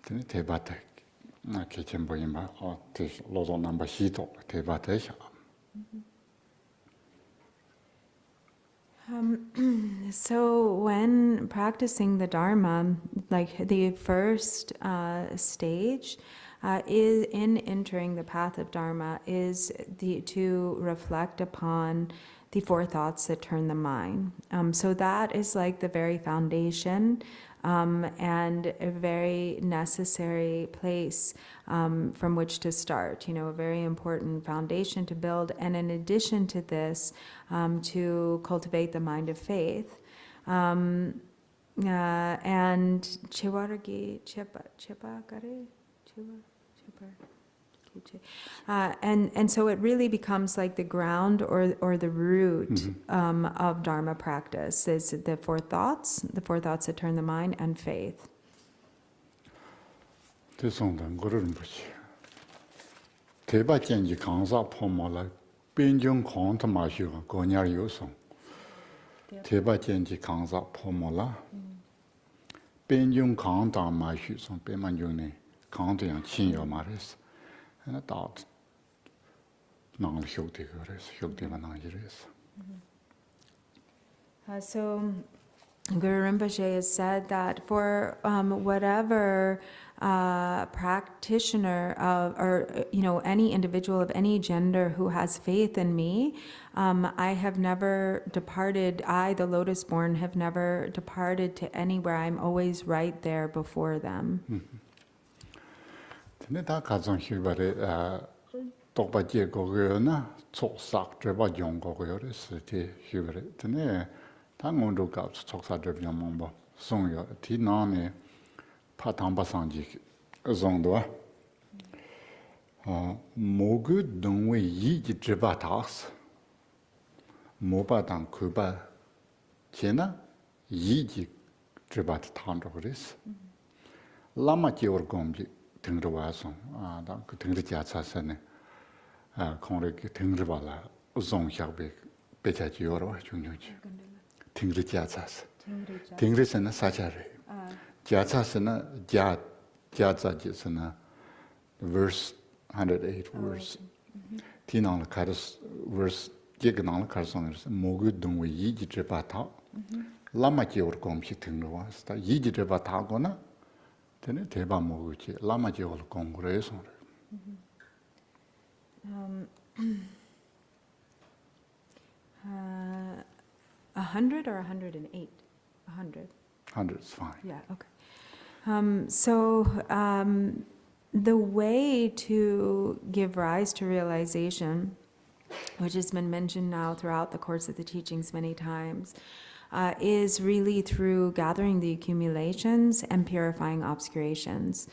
Tene tebate kechen boyima te lodo namba hito tebate sha. So when practicing the Dharma, like the first stage is in entering the path of Dharma is to reflect upon the four thoughts that turn the mind. So that is like the very foundation and a very necessary place from which to start, a very important foundation to build. And in addition to this, to cultivate the mind of faith. And Chewaragi Chepa Gare and so it really becomes like the ground or the root of Dharma practice is the four thoughts that turn the mind, and faith. Tisongdan Guru Rinpoche. Teba Jenji Kangsa Pomola, Benjung Kong Tamashu, Gonyar Yusong. Teba Jenji Kangsa Pomola, Benjung Kong Tamashu, Song Bemanjuni, Kong Yang Chin Yomaris, and a thought. Nang Hukti Guris, Hukti Managiris. So Guru Rinpoche has said that for whatever practitioner of, or any individual of any gender who has faith in me, I have never departed. I, the Lotus Born, have never departed to anywhere. I'm always right there before them. Da Kazan Hubari Tokba Jegogo na Tsok Dreba Jongogo is the Hubari. Tene Tangondo Gaps Tsoksa Dreba Mombo, Songyo, Tinani Patamba Sanji Zongdoa Mogu Dongwe Yi Dreba Tas Moba Dan Kuba Chena Yi Dreba Tandroris Lama Jor Gombi. Tengrwason, da Tengrjatsasen, Konrik Tengrvala, Zong Xiaobe, Betajioro, Junjuj. Tengrjatsas. Tengrisena Sachare. Jatsasena, Jatsajisena, verse 108 verse. Tinan Karas, verse Jiganan Karsoners, Mogu Dungwe Yijibata, Lama Jor Gomshi Tengrwas, the Yijibata. Tene teba moguchi lama jol congreso. 100 or 108? 100. 100 is fine. Yeah. Okay. The way to give rise to realization, which has been mentioned now throughout the course of the teachings many times, is really through gathering the accumulations and purifying obscurations.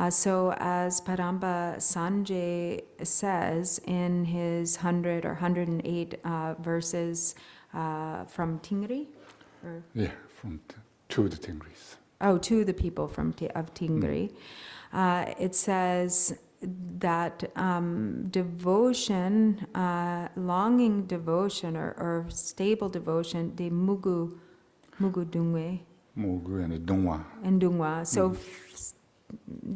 So as Padamba Sanjay says in his 100 or 108 verses from Tingri, or Yeah, to the Tingris. to the people of Tingri, it says that devotion, longing devotion or stable devotion, the mugu dungwe Mugu and Dongwa. and dungwa. So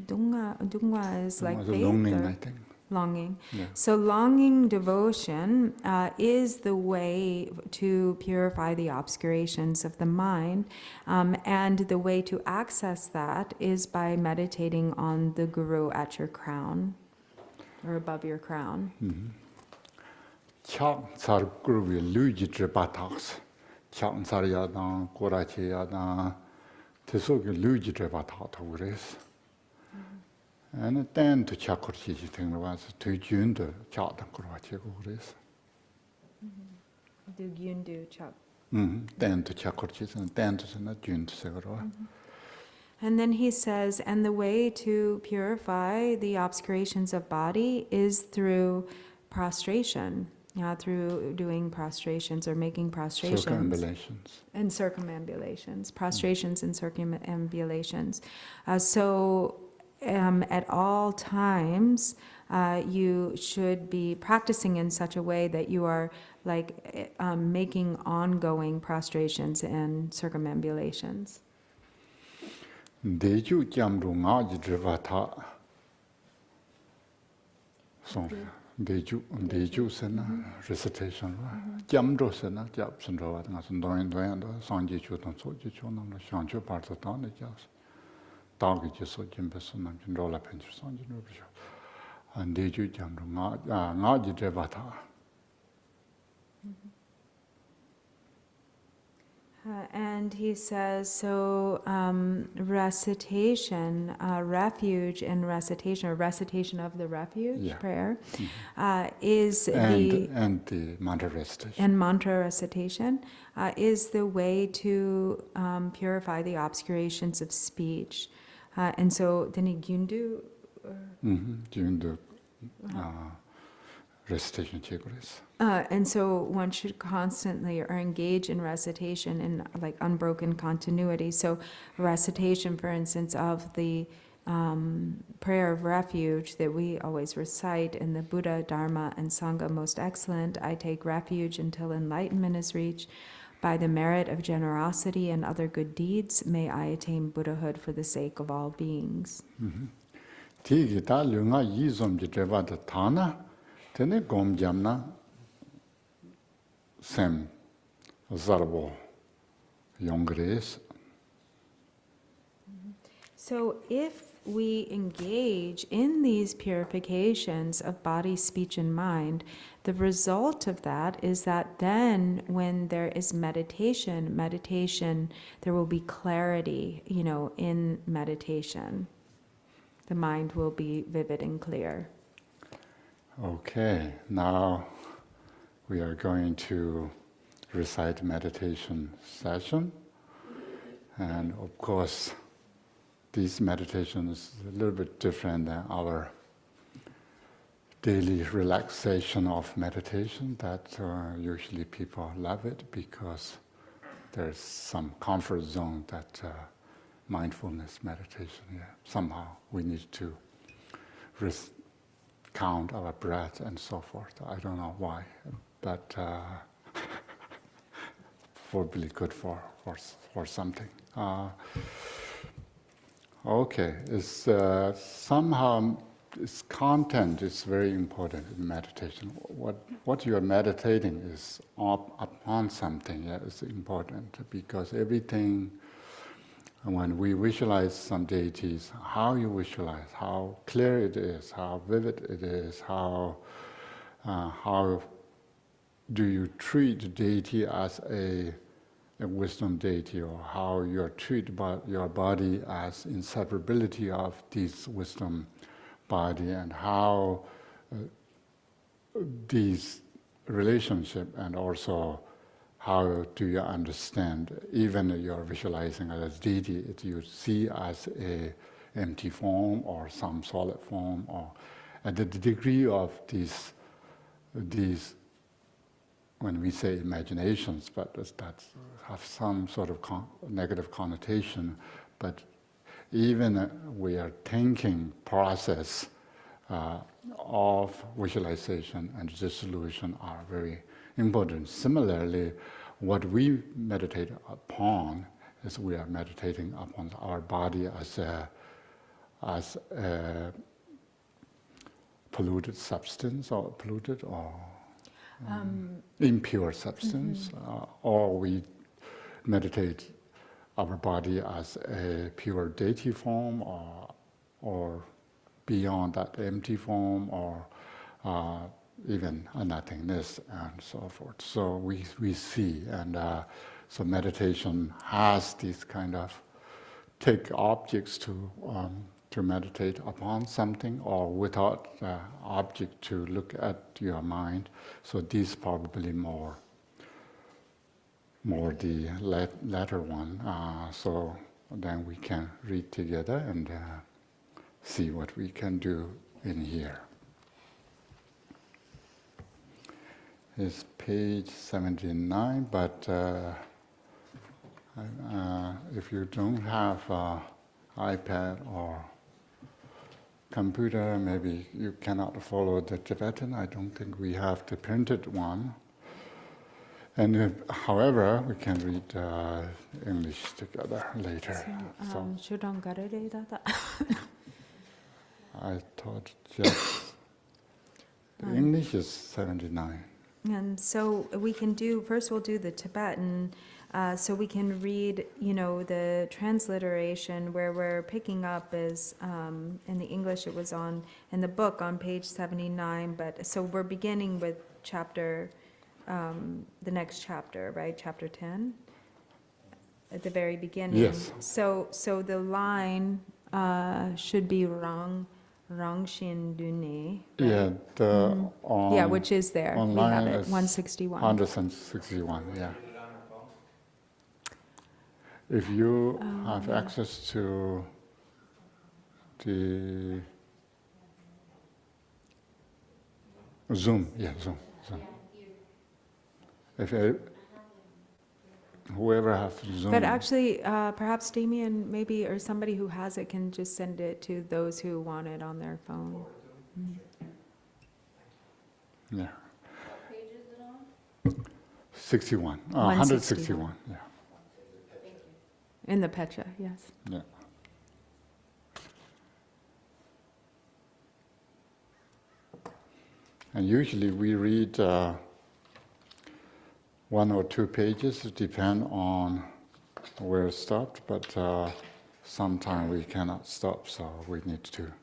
dungwa is like Was a faith longing, or I think. longing. Yeah. So longing devotion is the way to purify the obscurations of the mind, and the way to access that is by meditating on the Guru at your crown, or above your crown. Chak tsar kurubi luji drepataks. Chak tsar yadang, korachi yadang, tesoki luji drepataks. And then to chakurchi thing was to jun to chak the korachi gures. Do gyundu chap. Then to chakurchi and then to not jun to segaro. And then he says, and the way to purify the obscurations of body is through prostration, through doing prostrations or making prostrations. Circumambulations. And circumambulations, prostrations and circumambulations. So at all times, you should be practicing in such a way that you are like making ongoing prostrations and circumambulations. Deju jamru ngaji drevata. Song. Deju sena recitation. Jamru sena jab sendrawat ngasun doyen doyen do sangji chu ton so ji chu nam shangchu parta ta ne jas. Dagi ji so jimbe so nam jin rola pencher sangji no bisho. And deju jamru ngaji drevata. And he says, so recitation, refuge and recitation, or recitation of the refuge prayer, is and the mantra recitation. And mantra recitation is the way to purify the obscurations of speech. And so, then gyundu? Gyundu recitation chikures. And so one should constantly or engage in recitation in like unbroken continuity. So recitation, for instance, of the prayer of refuge that we always recite in the Buddha, Dharma, and Sangha most excellent. I take refuge until enlightenment is reached. By the merit of generosity and other good deeds, may I attain Buddhahood for the sake of all beings. Tiki ta lunga yizom jitreva da thana, tene gom jamna sem zarbo yongres. So if we engage in these purifications of body, speech, and mind, the result of that is that then when there is meditation, there will be clarity, in meditation. The mind will be vivid and clear. Okay, now we are going to recite meditation session. And of course, this meditation is a little bit different than our daily relaxation of meditation, that usually people love it because there's some comfort zone that mindfulness meditation, somehow we need to count our breath and so forth. I don't know why, but probably good for something. Okay, it's somehow its content is very important in meditation. What you are meditating is upon something is important, because everything, when we visualize some deities, how you visualize, how clear it is, how vivid it is, how do you treat the deity as a wisdom deity, or how you are treated by your body as inseparability of this wisdom body, and how these relationship, and also how do you understand, even you're visualizing as deity, you see as a empty form or some solid form, or at the degree of these when we say imaginations, but that have some sort of negative connotation, but even we are thinking process of visualization and dissolution are very important. Similarly, what we meditate upon is we are meditating upon our body as a polluted substance or polluted or impure substance, or we meditate our body as a pure deity form, or beyond that empty form, or even a nothingness, and so forth. So we see, and so meditation has these kind of take objects to meditate upon something, or without object to look at your mind. So these probably more the latter one. So then we can read together and see what we can do in here. It's page 79, but if you don't have iPad or computer, maybe you cannot follow the Tibetan. I don't think we have the printed one. And however, we can read English together later. I thought just the English is 79. And so we can do, first we'll do the Tibetan, so we can read, the transliteration where we're picking up is, in the English it was in the book on page 79, but so we're beginning with chapter, the next chapter, right, chapter 10, at the very beginning. Yes. So the line should be Rang Shin Dune. Yeah, Yeah, which is there. We have online it, is 161. 161, yeah. If you have access to the Zoom. If whoever has Zoom. But actually, perhaps Damien, maybe, or somebody who has it can just send it to those who want it on their phone. Yeah. What page is it on? 61. 161. Yeah. In the Pecha, yes. Yeah. And usually we read 1 or 2 pages, it depends on where it stopped, but sometimes we cannot stop, so we need to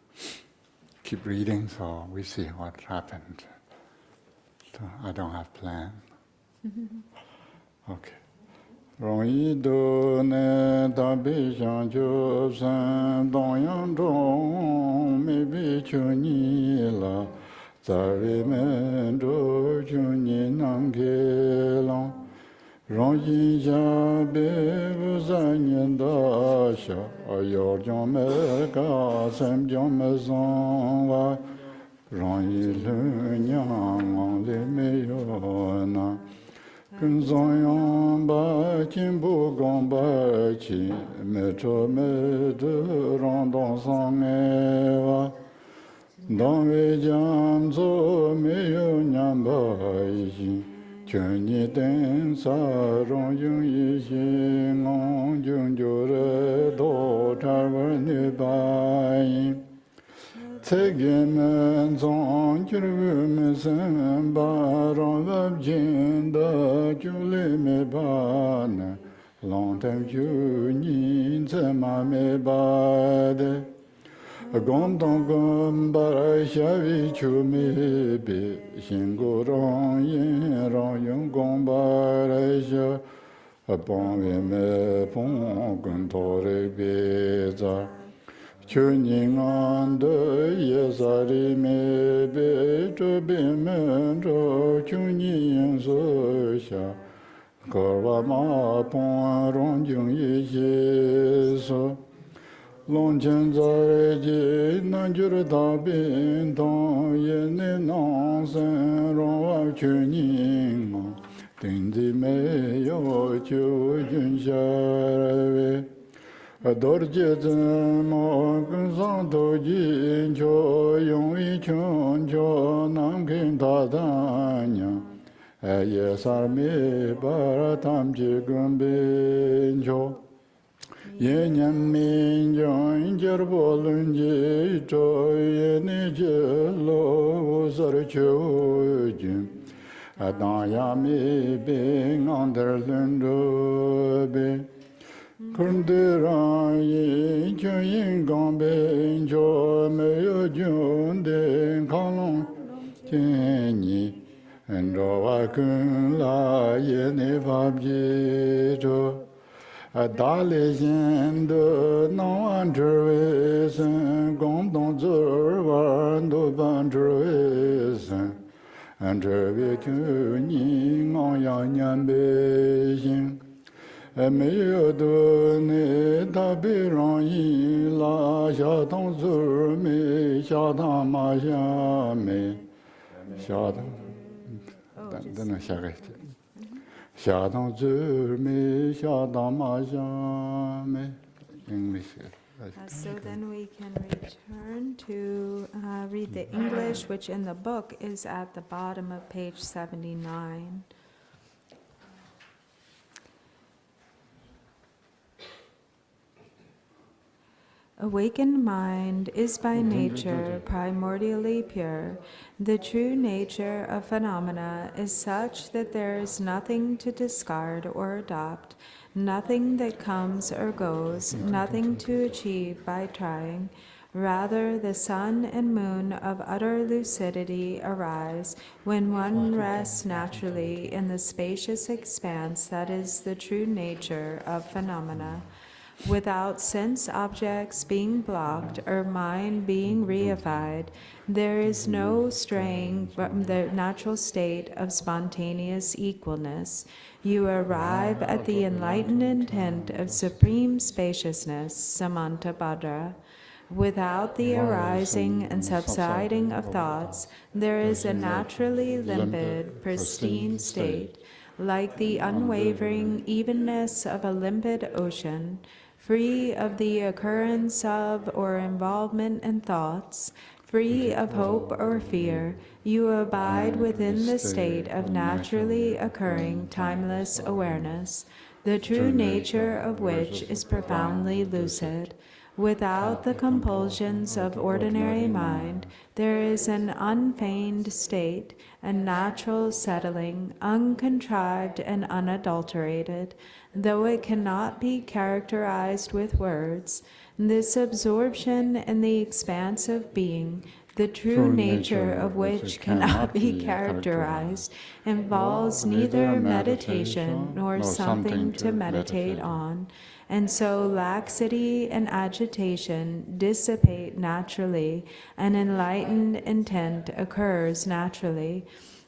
keep reading, so we see what happened. So I don't have plan. Okay. Rong do ne da bi xiang jiu san dong yang zhong mi bi chu ni la za ri men zhu ju ni nang ge long rong yin xia bi bu zan yin da xia yo jiang me ga sam jiang me zong wa rong yi lu nyang wang li me yo na Kun zong ba qin bu gong ba qi me zhe me de rong dong sang e wa dong wei jiang zo me yu nian ba yi xin quan ni den sa rong yung yi xin ngong jung ju re do char wen ni ba yin Tsege men zong jiru me sen ba rong lab jin da ju le me ba ne long tam ju ni ze ma me ba de gom dong gom ba ra xia vi chu me be xin gu rong yin rong yung gom ba ra xia bong we me bong gun to re be za Chuning an de ye sa ri me be zhe bi men zhou chuning su xia ge wa ma pong rong jing yi xie su Longchen zare ji nanjur da bin tong ye ne nong sen rong wa chu ning ting zi me yo chu jun sha we dor je zhen mo gun sang do ji cho yong yi chun cho nam kin da dan ya ye sar me ba tam ji gun bin cho ye nyam min jong jer bolun ji cho ye ne je lo sar cho ji adan ya mi be ngander lun do be kundra ye cho yin gong be jo me yo jun de kong chen ni en ro wa kun la ye ne va ji jo da le yin de no an zhe sen gong dong zhe wan do ban zhe sen an zhe we ku ni ngong yang nian be yin me yo do ne da bi rong yi la xia dong zhe me xia dang ma xia me xia dang dan xia ge xia dang zhe me xia dang ma xia me English. So then we can return to read the English, which in the book is at the bottom of page 79. Awakened mind is by nature primordially pure. The true nature of phenomena is such that there is nothing to discard or adopt, nothing that comes or goes, nothing to achieve by trying. Rather, the sun and moon of utter lucidity arise when one rests naturally in the spacious expanse that is the true nature of phenomena. Without sense objects being blocked or mind being reified, there is no straying from the natural state of spontaneous equalness. You arrive at the enlightened intent of supreme spaciousness, Samantabhadra. Without the arising and subsiding of thoughts, there is a naturally limpid, pristine state, like the unwavering evenness of a limpid ocean, free of the occurrence of or involvement in thoughts, free of hope or fear. You abide within the state of naturally occurring timeless awareness, the true nature of which is profoundly lucid. Without the compulsions of ordinary mind, there is an unfeigned state, a natural settling, uncontrived and unadulterated, though it cannot be characterized with words. This absorption in the expanse of being, the true nature of which cannot be characterized, involves neither meditation nor something to meditate on. And so laxity and agitation dissipate naturally, and enlightened intent occurs naturally.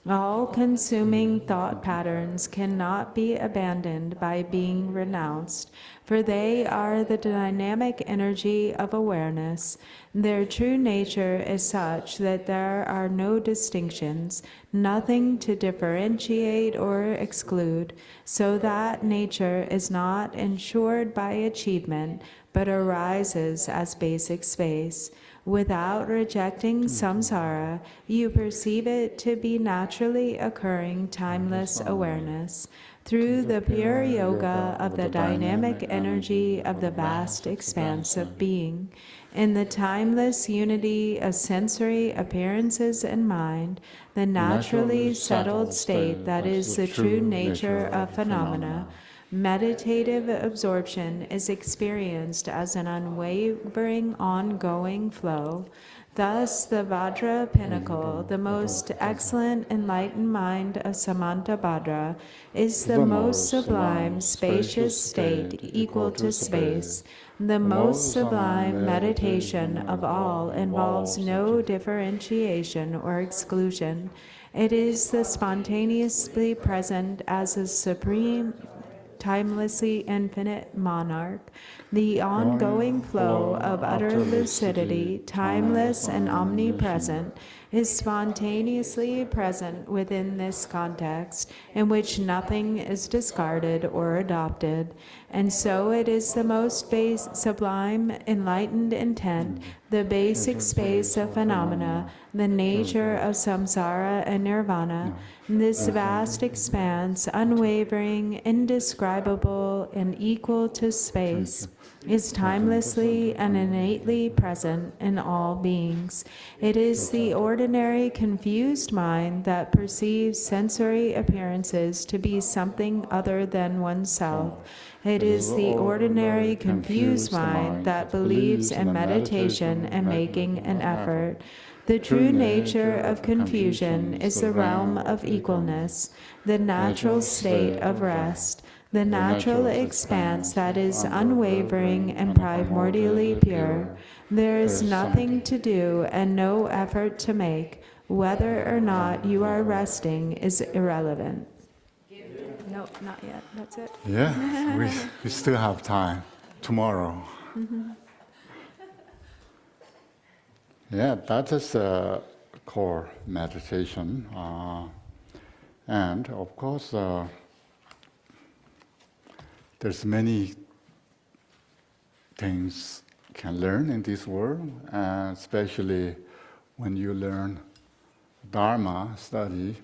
All-consuming thought patterns cannot be abandoned by being renounced, for they are the dynamic energy of awareness. Their true nature is such that there are no distinctions, nothing to differentiate or exclude, so that nature is not ensured by achievement, but arises as basic space. Without rejecting samsara, you perceive it to be naturally occurring timeless awareness. Through the pure yoga of the dynamic energy of the vast expanse of being, in the timeless unity of sensory appearances and mind, the naturally settled state that is the true nature of phenomena, meditative absorption is experienced as an unwavering, ongoing flow. Thus, the Vajra pinnacle, the most excellent enlightened mind of Samantabhadra, is the most sublime, spacious state equal to space. The most sublime meditation of all involves no differentiation or exclusion. It is the spontaneously present as a supreme timelessly infinite monarch, the ongoing flow of utter lucidity, timeless and omnipresent, is spontaneously present within this context, in which nothing is discarded or adopted. And so it is the most sublime, enlightened intent, the basic space of phenomena, the nature of samsara and nirvana, this vast expanse, unwavering, indescribable, and equal to space, is timelessly and innately present in all beings. It is the ordinary confused mind that perceives sensory appearances to be something other than oneself. It is the ordinary confused mind that believes in meditation and making an effort. The true nature of confusion is the realm of equalness, the natural state of rest, the natural expanse that is unwavering and primordially pure. There is nothing to do and no effort to make. Whether or not you are resting is irrelevant. No, not yet. That's it. Yeah, we still have time tomorrow. Yeah, that is a core meditation. And of course, there's many things can learn in this world, especially when you learn Dharma study,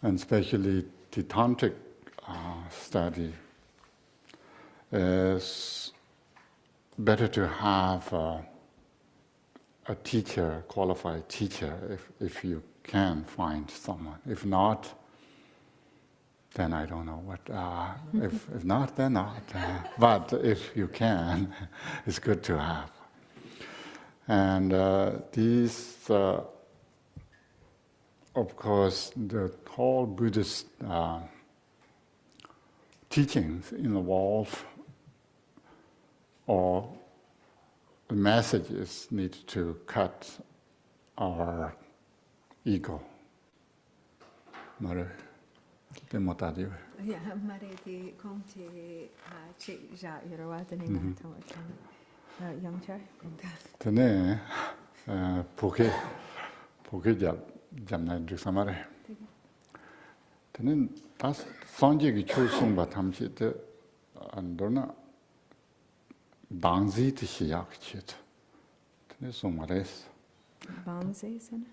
and especially the tantric study. It's better to have a teacher, qualified teacher, if you can find someone. If not, then I don't know what. If not, then not. But if you can, it's good to have. And these, of course, the whole Buddhist teachings involve, or the messages need to cut our ego. Yeah, Mariti Komti Chija Yerawatani young chair. Tene Puke Jamna Dusamare. Tene Tas Sanji Chusung Batamchi Andona Dangzi Tishiyak Chit. Tene Sumares. Bangzi, Sen?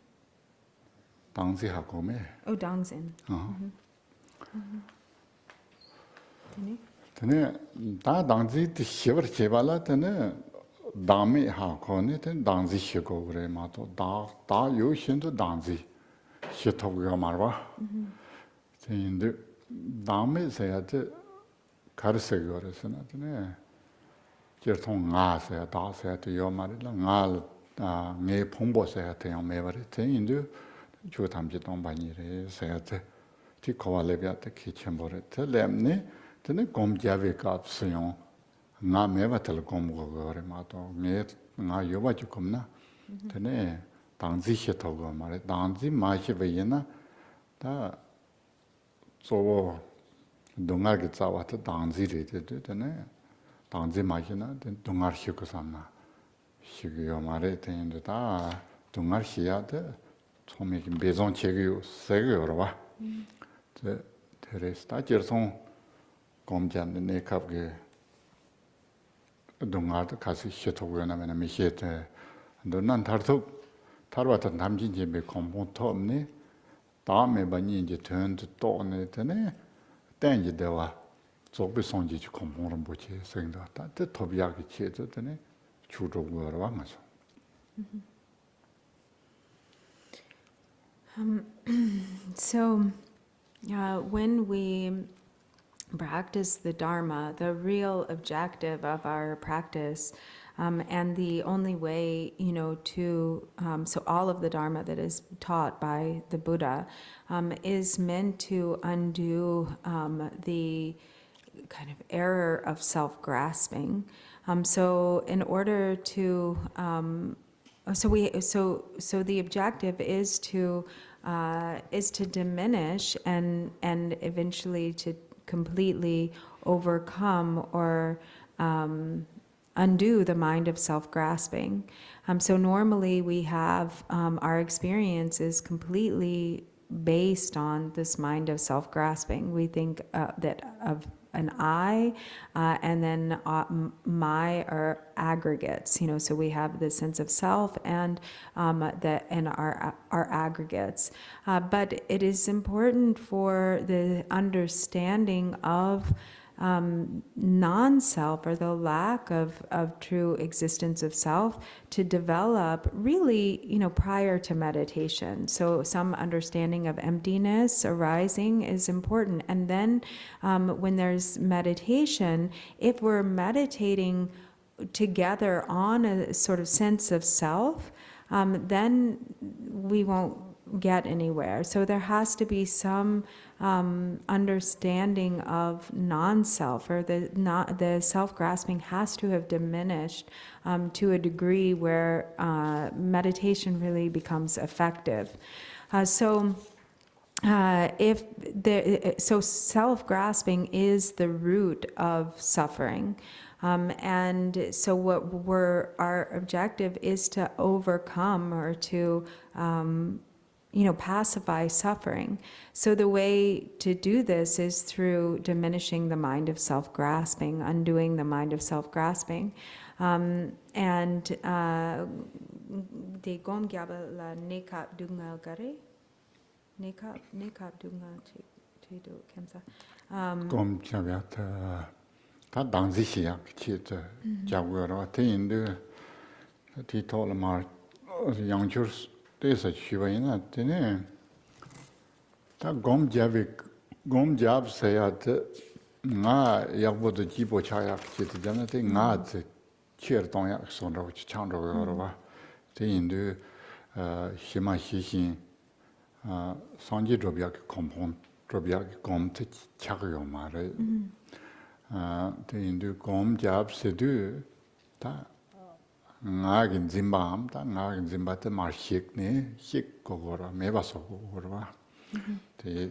Dangzi Hakome. Oh, Dangzin. Tene Da Dangzi Tishiver Chebala Tene Dami Hakone, then Dangzi Shigore Mato, Da Yushin to Dangzi Shitoga Marwa. In the Dami said Karsegore Senatine. Jertong Nga said, Da said to your Marilla, Ngal, Ne Pombo said to your Maverite, in the Jutamjiton Banire said, Tikova Levia the kitchen boret, Lemne, then a gom Javik Sion. Nga meva tel gomgo gore mato nge nga yoba jukumna tene dangzi shetogo mare dangzi ma shebeyena da zobo dongar ge zawat dangzi re de tene dangzi ma shena den dongar shiko samna shigyo mare tene da dongar shia de chomi bezon chegyo segyo ro de teresta jerson gomjan ne kapge 동아도 가서 시토고나면 미시ete 너는 다르도 다르와던 남진지 몇 공부도 없네 다음에 많이 이제 전도 또 오네더네 땡이 되와 조비 손지 공부를 못해 생각다 또 도비하기 치에더네 주로 거로 와서 So, when we practice the Dharma, the real objective of our practice, and the only way, to, so all of the Dharma that is taught by the Buddha is meant to undo the kind of error of self-grasping. So in order to, so the objective is to diminish and eventually to completely overcome or undo the mind of self-grasping. So normally we have our experience is completely based on this mind of self-grasping. We think that of an I, and then my are aggregates. So we have the sense of self and our aggregates. But it is important for the understanding of non-self, or the lack of true existence of self, to develop really, prior to meditation. So some understanding of emptiness arising is important. And then when there's meditation, if we're meditating together on a sort of sense of self, then we won't get anywhere. So there has to be some understanding of non-self, or the self-grasping has to have diminished to a degree where meditation really becomes effective. So self-grasping is the root of suffering. And so our objective is to overcome, or to pacify suffering. So the way to do this is through diminishing the mind of self-grasping, undoing the mind of self-grasping. And de gom gyaba la nekap dunga gare, nekap dunga chido kemsa. Gom chabya ta dangzi siya chi ta jabgara te indu ti tola mar yangchur desa chibayina tene ta gom jab saya te nga yakbo de jibo chaya chi te jana te nga te cher tong yak sonra chi changro yorwa te indu shima shishin sanji drobya ki kompon drobya ki gom te chagyo mare te indu gom jab sedu ta ngagin zimbam ta ngagin zimbate mar shik ne shik gogora meba so gogora te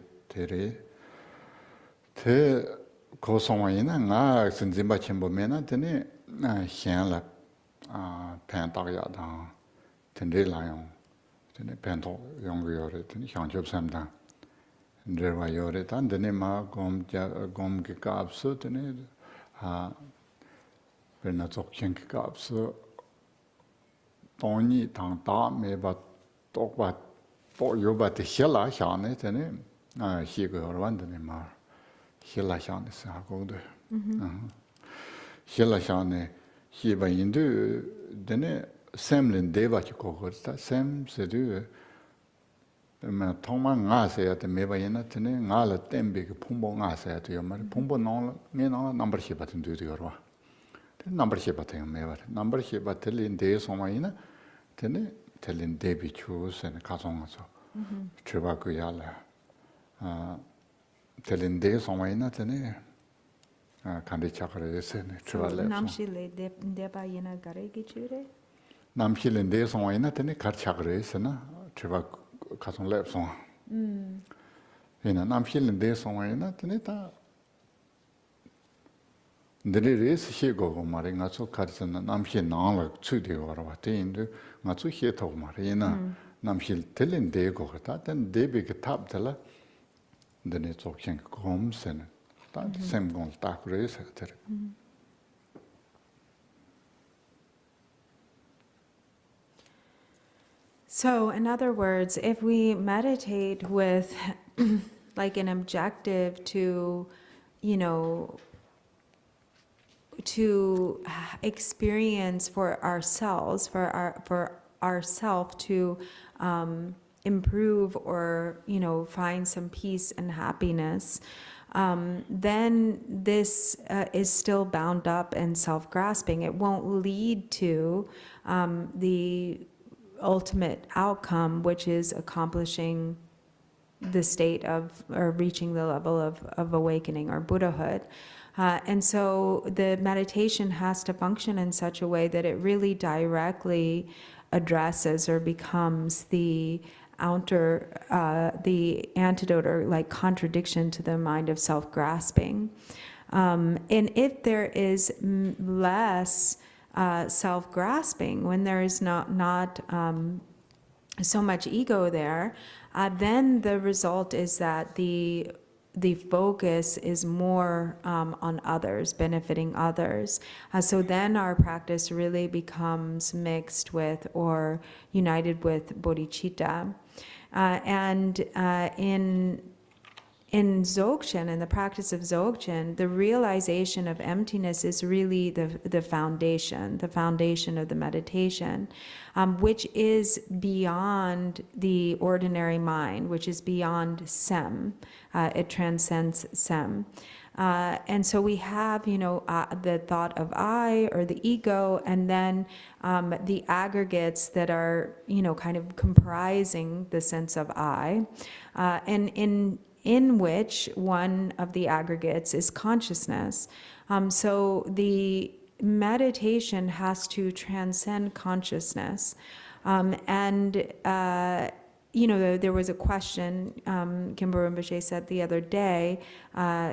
kosongina nga sin zimba chimbo mena tene hian la pen ta ya da tende la yong tene pen to yong yore tene hyang job sam da nderwa yore tan tene ma gom ki kap su tene perna chok chen ki kap su toni tang ta me ba tok ba to yo ba te hela shane tene hi go wan tene ma hela shane sa go de hela shane hi ba indu tene semlin de ba ki ko go ta sem se du ma thoma nga se ya te me ba yena tene nga la tembe ki phumbo nga se ya te yo ma phumbo no me no number shi ba tin du yo ro number shi ba te me ba number shi ba te lin de so ma yena tene telin debi chus and kasong so chiba ku yala telin de so mai na tene kandi chakre se ne chiba le namshi le deba yena gare gi chure namshi le de so mai na tene kar chakre se na chiba kasong le so ina namshi le de so mai na tene ta ndere se go mari nga so karsan namshi na la chu de wa te indu nga chu he to mari na namshi telen de go ta ten de be ke tab tala dene chok chen kom sen ta sem gon ta kre se ter So in other words, if we meditate with like an objective to experience for ourselves, for ourself to improve or find some peace and happiness, then this is still bound up in self-grasping. It won't lead to the ultimate outcome, which is accomplishing the state of, or reaching the level of awakening or Buddhahood. And so the meditation has to function in such a way that it really directly addresses or becomes the the antidote or like contradiction to the mind of self-grasping. And if there is less self-grasping, when there is not so much ego there, then the result is that the focus is more on others, benefiting others. So then our practice really becomes mixed with or united with bodhicitta. And in Dzogchen, in the practice of Dzogchen, the realization of emptiness is really the foundation of the meditation, which is beyond the ordinary mind, which is beyond sem. It transcends sem. And so we have, the thought of I or the ego, and then the aggregates that are, kind of comprising the sense of I. And in which one of the aggregates is consciousness. So the meditation has to transcend consciousness. There was a question Kimbo Rinpoche said the other day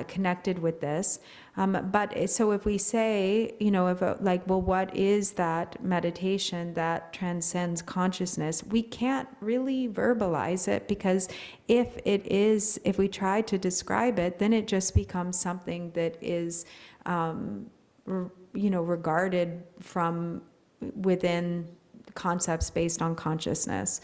connected with this. But so if we say, what is that meditation that transcends consciousness? We can't really verbalize it, because if we try to describe it, then it just becomes something that is, regarded from within concepts based on consciousness.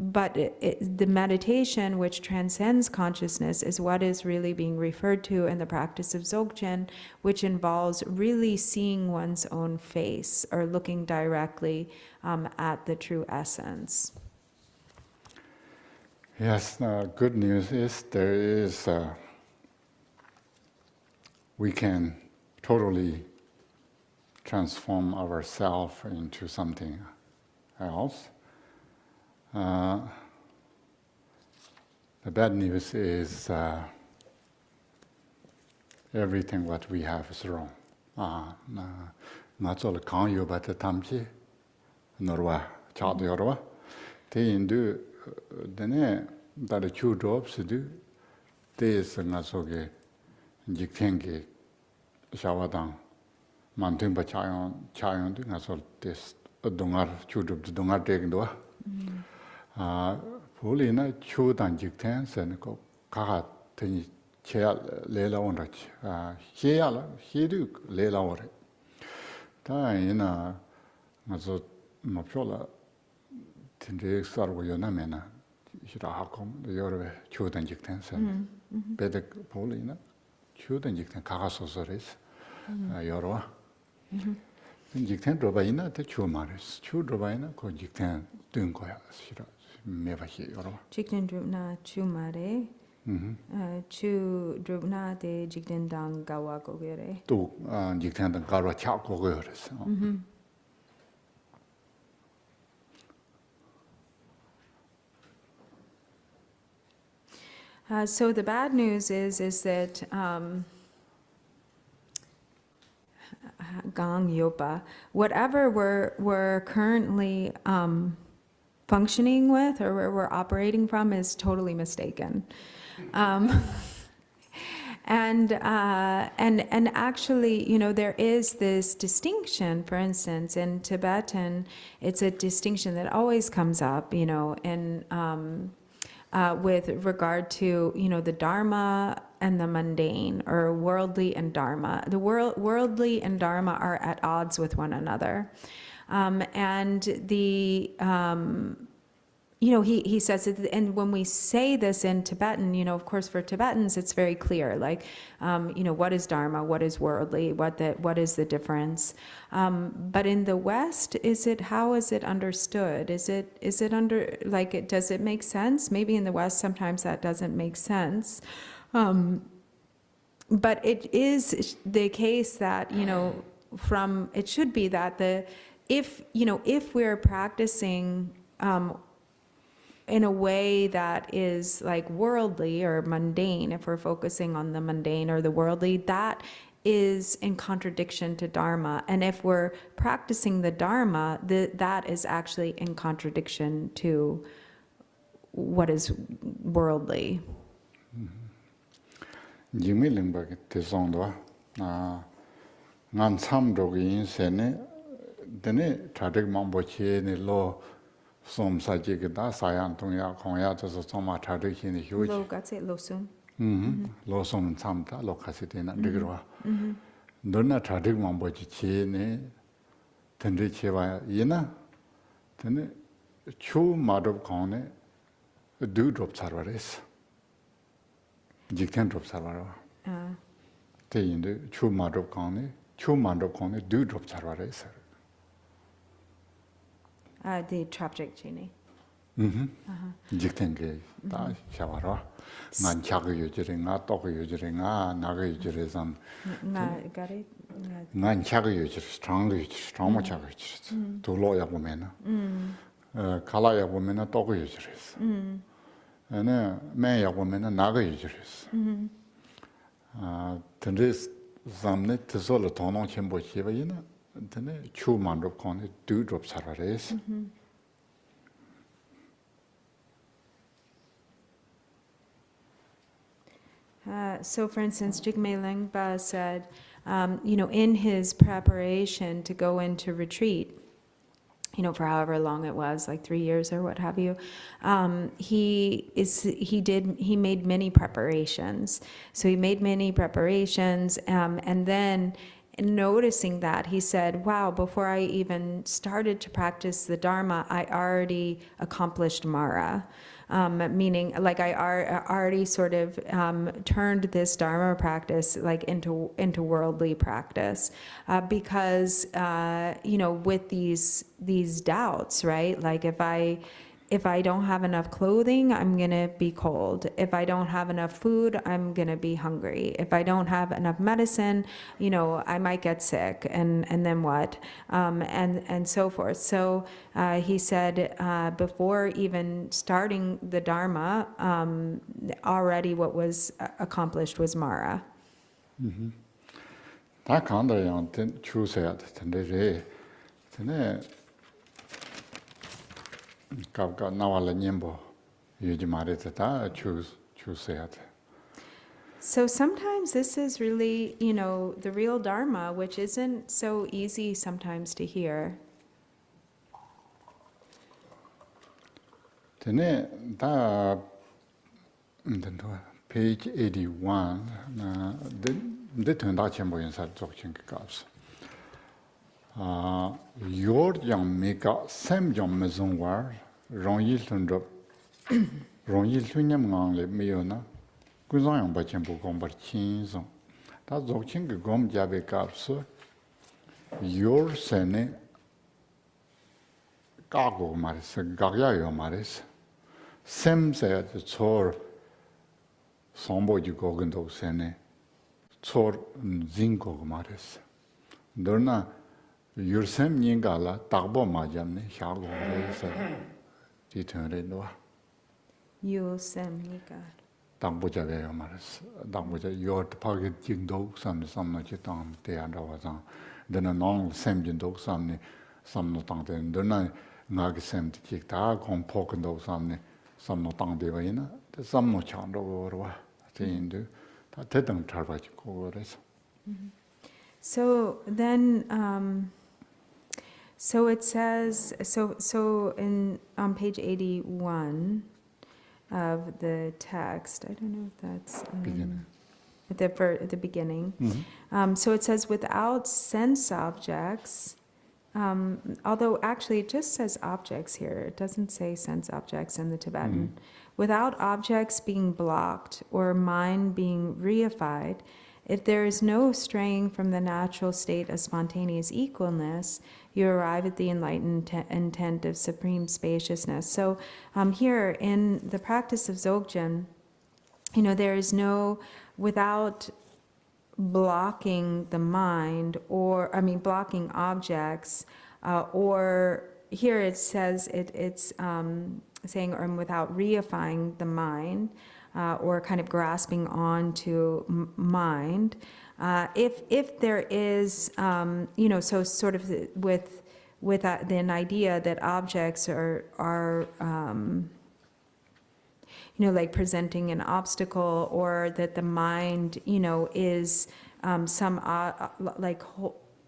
But the meditation which transcends consciousness is what is really being referred to in the practice of Dzogchen, which involves really seeing one's own face or looking directly at the true essence. Yes, good news is we can totally transform ourselves into something else. The bad news is everything what we have is wrong. Not all can you but the tamchi norwa chad yorwa. Te indu dene that two drops do this nasoge jiktengi shawadang mantung ba chayon du nasol this dongar two drop dongar taking do. Pulina chu dan jikten sen ko kaha teni chea lela onrach hiala hidu lela ore ta ina nazo mapjola tinde sargo yona mena hira hakom yorwe chu dan jikten sen bedek pulina chu dan jikten kaha sosores yorwa jikten drobaina te chu mares chu drobaina ko jikten dun koya hira mevahi yorwa Jikten drupna chu mare, chu drupna de jikten dang gawa gogere. 또 직장당 가로 찾고 그랬어. So the bad news is that Gang Yopa, whatever we're currently functioning with or where we're operating from is totally mistaken. And actually, there is this distinction. For instance, in Tibetan, it's a distinction that always comes up, with regard to, the Dharma and the mundane, or worldly and Dharma. The worldly and Dharma are at odds with one another. And the, he says it, and when we say this in Tibetan, of course for Tibetans it's very clear, like, what is Dharma, what is worldly, what is the difference? But in the West, how is it understood? Is it under, like, does it make sense? Maybe in the West sometimes that doesn't make sense. But it is the case that, it should be that if we're practicing in a way that is like worldly or mundane, if we're focusing on the mundane or the worldly, that is in contradiction to Dharma. And if we're practicing the Dharma, that is actually in contradiction to what is worldly. Jimmy Lingberg, Tizondwa, Nan Sam Dogin Sene, Dene, Tragic Mambochi, the law, some Sajik, Sayan Tonya, Konya, to Soma Tragic in the huge. Lo gatse lo sum. Law some Samta, Locasitina, Digra. Donna Tragic Mambochi, Tendicheva, Yena, Tene, Chu Madov Kone, a do drop Sarvaris. Jikten drop Sarvara. Te in the Chu Madov Kone, do drop Sarvaris. The Trapjik Chini. Jikten gay, da Shavara. Nan Chaka Ujiring, Tok Ujiring, Naga Ujirism, Got it? Nan Chaka Ujir, strong Chaka, to lawyer women. Kalaya women, Tok Ujiris. And Maya women, Naga Ujiris. Tendis Zamnet, Tesolo Tono Chimbo Chivayina, then Chu Mandop Kone, do drop Sarvaris. So, for instance, Jigme Lingpa said, in his preparation to go into retreat, for however long it was, like 3 years or what have you, he made many preparations. So he made many preparations, and then noticing that, he said, wow, before I even started to practice the Dharma, I already accomplished Mara. Meaning, like, I already sort of turned this Dharma practice like into worldly practice, because with these doubts, right? Like, if I don't have enough clothing, I'm gonna be cold. If I don't have enough food, I'm gonna be hungry. If I don't have enough medicine, I might get sick, and then what? And so forth. So he said, before even starting the Dharma, already what was accomplished was Mara. That kind of choose it, Kavka Navala Nimbo, Yujimarita, choose it. So sometimes this is really, the real Dharma, which isn't so easy sometimes to hear. Then, page 81, the Tundachimbo inside Zoching Gabs. Your young maker, Sam Young Maison war, Ronil Tundrop, Ronil Tunyam Langle Miona, Guzan Bachimbo Gomber Chinson. That's Zoching Gom Jabe Gabs. Your Sene Gago Maris, Gagayo Maris. Sam said the Tsor Sombo Jugogendo Sene, Tsor Zingo Maris. Dorna. Yursem Yingala, Tagbo Majamne, Shago, Titanredua. Yulsem Yigar. Tangboja Maris, Tangboja, your target Jingdo, some Chitan, Teandawazan, then a non Semjindo, some Notang, and then Nagisem Tikta, Compokendo, some Notang Devina, some no chando or Tindu, Tetan Tarvachiko. So then, so it says, so on page 81 of the text, I don't know if that's at the beginning. So it says, without sense objects, although actually it just says objects here, it doesn't say sense objects in the Tibetan. Without objects being blocked or mind being reified, if there is no straying from the natural state of spontaneous equalness, you arrive at the enlightened intent of supreme spaciousness. So here in the practice of Dzogchen, there is no, without blocking the mind, blocking objects, or here it says it's saying, or without reifying the mind, or kind of grasping on to mind. If there is, so sort of with an idea that objects are like presenting an obstacle, or that the mind, is some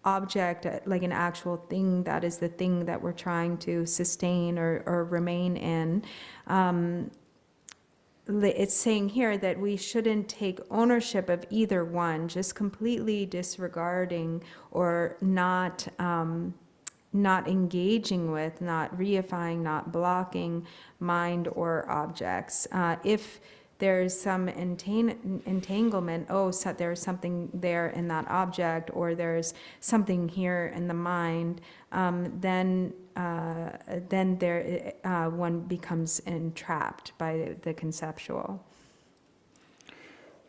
object, like an actual thing that is the thing that we're trying to sustain or remain in. It's saying here that we shouldn't take ownership of either one, just completely disregarding or not engaging with, not reifying, not blocking mind or objects. If there's some entanglement, so there's something there in that object, or there's something here in the mind, then there one becomes entrapped by the conceptual.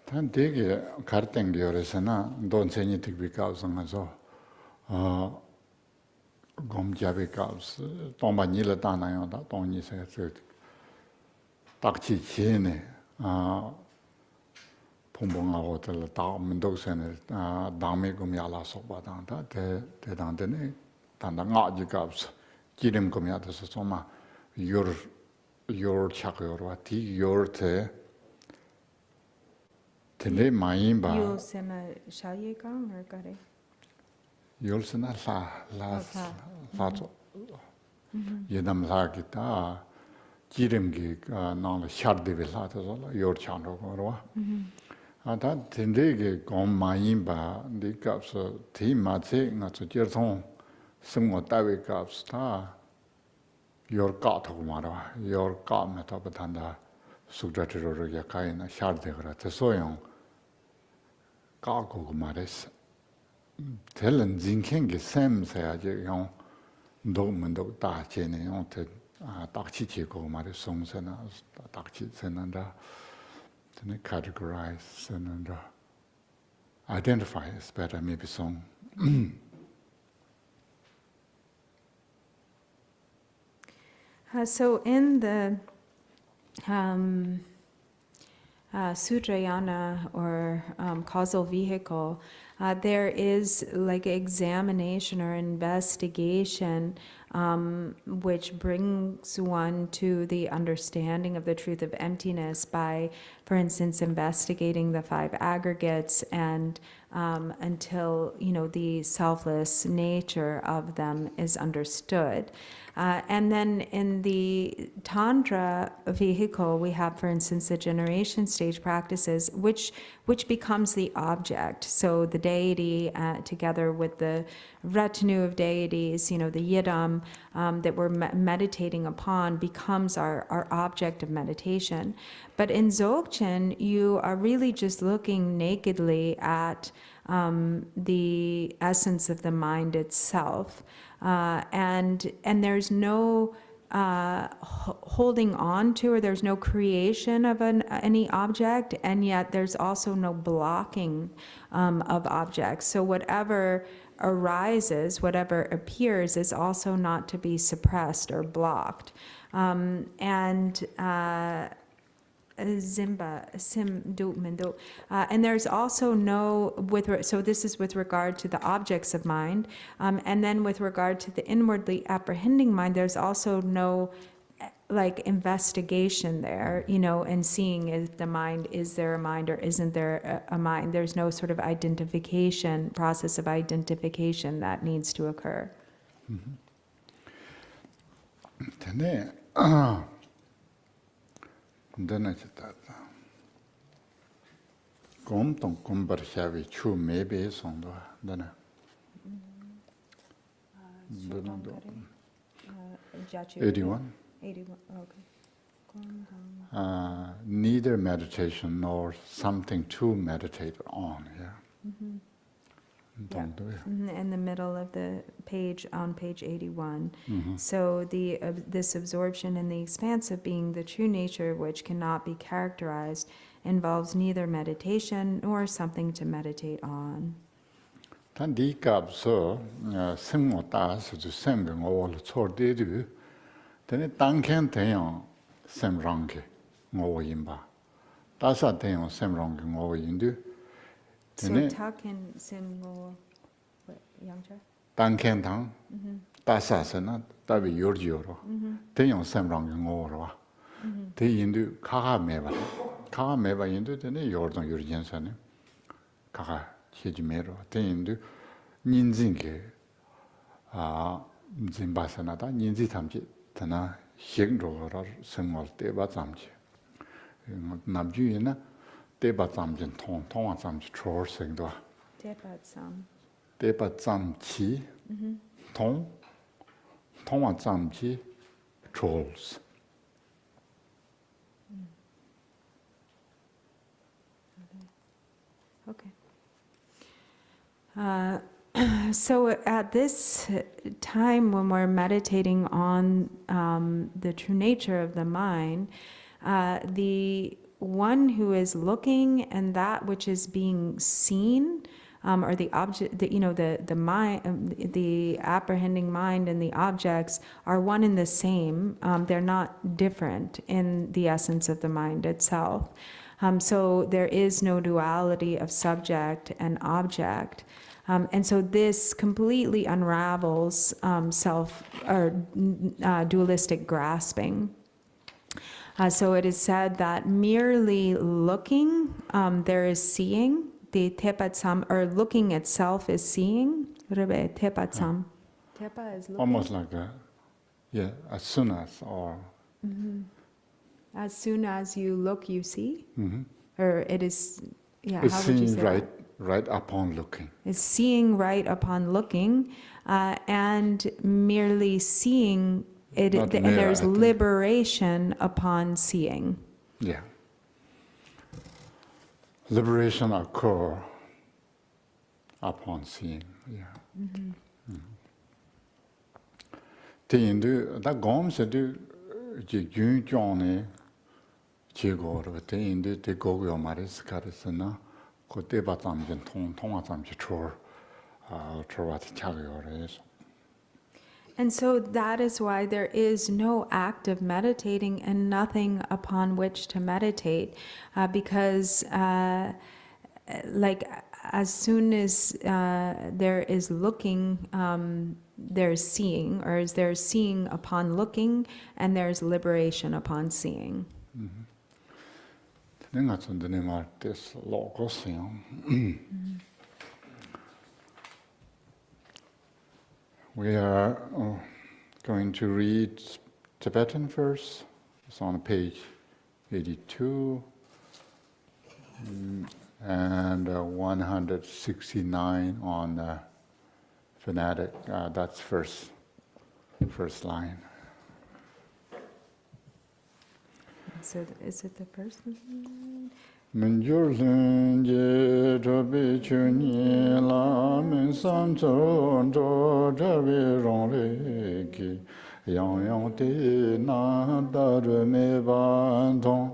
단 되게 가르땡 요래서나 돈세니 특비가우성아서 곰자비가우스 동반일을 따나요다 동니세 딱지 지네 봉봉하고들 다 문독선을 남의 금야라 속바당다 대단되네 단당아지가우스 기름 금야도서 정말 요 차고요와 디 요르테 근데 마인바 Yulsema Shayegang or Gare? 열스나 라죠 예담사기다 기름기 나는 샤르데빌라도 요르찬로고로 아다 된데게 곰마인바 니값서 디마체 나서 저통 승모 따위값스타 요르까토고 말아 요르까메도 버탄다 숙자트로르 야카이나 샤르데그라 소용 까고 말했어 텔은 진행게 샘세야지 용 도문도 다체네 용테 딱치치고 말해 송선아 딱치선한다 then categorize and identify is better maybe song So in the Sutrayana, or causal vehicle, there is like examination or investigation which brings one to the understanding of the truth of emptiness by, for instance, investigating the five aggregates and until the selfless nature of them is understood. And then in the Tantra vehicle, we have, for instance, the generation stage practices, which becomes the object. So the deity, together with the retinue of deities, the yidam that we're meditating upon, becomes our object of meditation. But in Dzogchen, you are really just looking nakedly at the essence of the mind itself. And there's no holding on to, or there's no creation of any object, and yet there's also no blocking of objects. So whatever arises, whatever appears, is also not to be suppressed or blocked. And there's also no, so this is with regard to the objects of mind, and then with regard to the inwardly apprehending mind, there's also no like investigation there, and seeing if the mind, is there a mind or isn't there a mind. There's no sort of process of identification that needs to occur. Dana chitata. Gom tong kumbar shavi chu maybe sondo. Dana. Dana do. 81. 81, okay. Neither meditation nor something to meditate on. Yeah. Don't do it. In the middle of the page, on page 81. So this absorption in the expansive being, the true nature which cannot be characterized, involves neither meditation nor something to meditate on. Tan di kap so simo ta su ju sem ge ngo lo chor de du. Then tang khen te yang sem rang ge ngo yin ba. 다사 대용 샘롱 거 인도 So 되네 takin singo 양자. 단캔당 다사서나 답이 요르지요로 대용 샘롱 거로 대 인도 카가 매바 인도 되네 요르동 요르젠사네 카가 체지메로 대 인도 닌진게 진바사나다 닌지 담지 드나 힘로라 생활 때바 잠지 남주이나 때바 잠진 통화 잠지 초생도 Tepatsam. 때바 잠치 통화 잠지 trolls Okay. So at this time when we're meditating on the true nature of the mind, the one who is looking and that which is being seen, or the object, the mind, the apprehending mind and the objects are one and the same. They're not different in the essence of the mind itself. So there is no duality of subject and object. And so this completely unravels dualistic grasping. So it is said that merely looking, there is seeing. The tepatsam, or looking itself, is seeing. Rebe, tepatsam. Tepa is looking. almost like as soon as or As soon as you look, you see? Or it is, it's how would you seen say right upon looking. Is seeing right upon looking, and merely seeing it, Not and mere, there's I think. liberation upon seeing. Yeah. Liberation occur upon seeing. Yeah. Teindu da gom se du ji gyun jone ji go ro teindu te go yo maris karisna ko te batam jin tong atam ji chor wat chag yo re. And so that is why there is no act of meditating and nothing upon which to meditate, because like as soon as there is looking, there's seeing, or is there seeing upon looking, and there's liberation upon seeing. Nenga tsundene mar tes lo ko seong. We are going to read Tibetan verse. It's on page 82 and 169 on Fanatic. That's first line. So is it the first one? Minjur je drabe chuni la min sam cho drabe rong le ki yang te na da me ban thong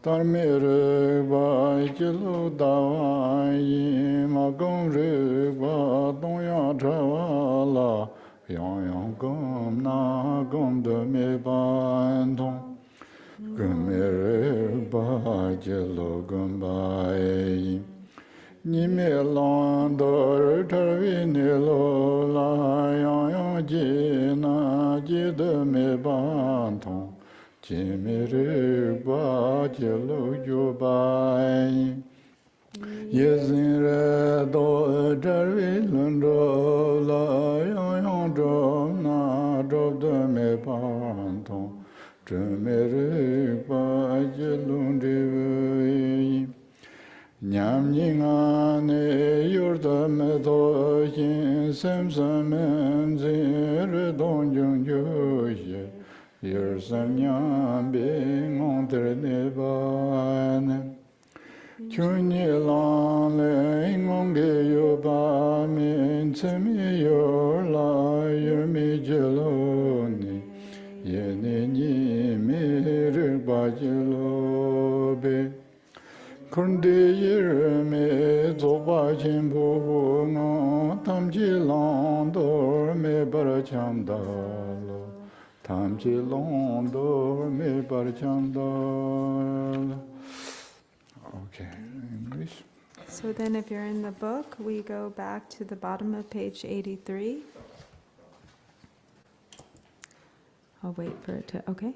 tar me re ba lo da yi ma gong re ba dong ya tra la yang gom na gom de me ban thong Gumere ba jelo gumbai Nime landor tarvine lo la yang jina jide me banton Jimere ba jelo jubai Yezin re do tarvine lo la yang drom na drop de me banton Tremere ba jelunde Nyam nyingane yurda me do yin sem sem zere don jung ye yer sam nyam be ngon tre ne ban Chunye lan le ngong ge yo ba min sem yor la yer mi jeloni Yene ni mere bajelo be Kunde yere me zoba jimbo no tamji landor me barachamdalo tamji landor me barachamdalo Okay, English. So then if you're in the book, we go back to the bottom of page 83. I'll wait for it to, okay.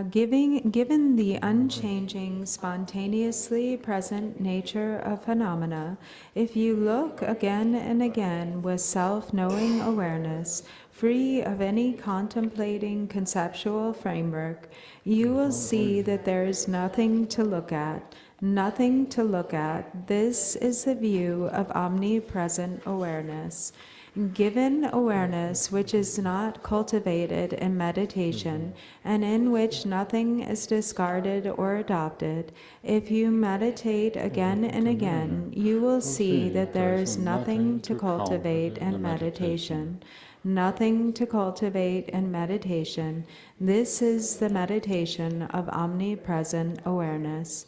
Given the unchanging, spontaneously present nature of phenomena, if you look again and again with self-knowing awareness, free of any contemplating conceptual framework, you will see that there is nothing to look at. Nothing to look at. This is the view of omnipresent awareness. Given awareness which is not cultivated in meditation and in which nothing is discarded or adopted, if you meditate again and again, you will see that there is nothing to cultivate in meditation. Nothing to cultivate in meditation. This is the meditation of omnipresent awareness.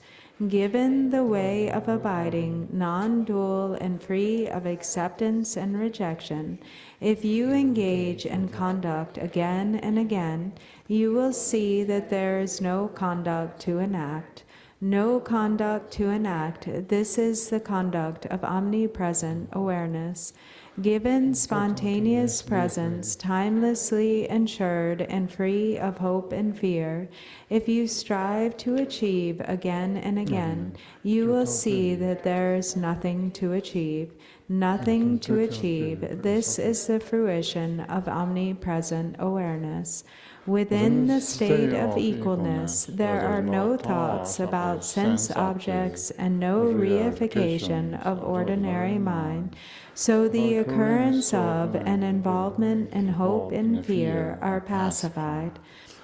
Given the way of abiding, non-dual and free of acceptance and rejection, if you engage in conduct again and again, you will see that there is no conduct to enact. No conduct to enact. This is the conduct of omnipresent awareness. Given spontaneous presence, timelessly ensured and free of hope and fear, if you strive to achieve again and again, you will see that there is nothing to achieve. Nothing to achieve. This is the fruition of omnipresent awareness. Within the state of equalness, there are no thoughts about sense objects and no reification of ordinary mind. So the occurrence of and involvement in hope and fear are pacified.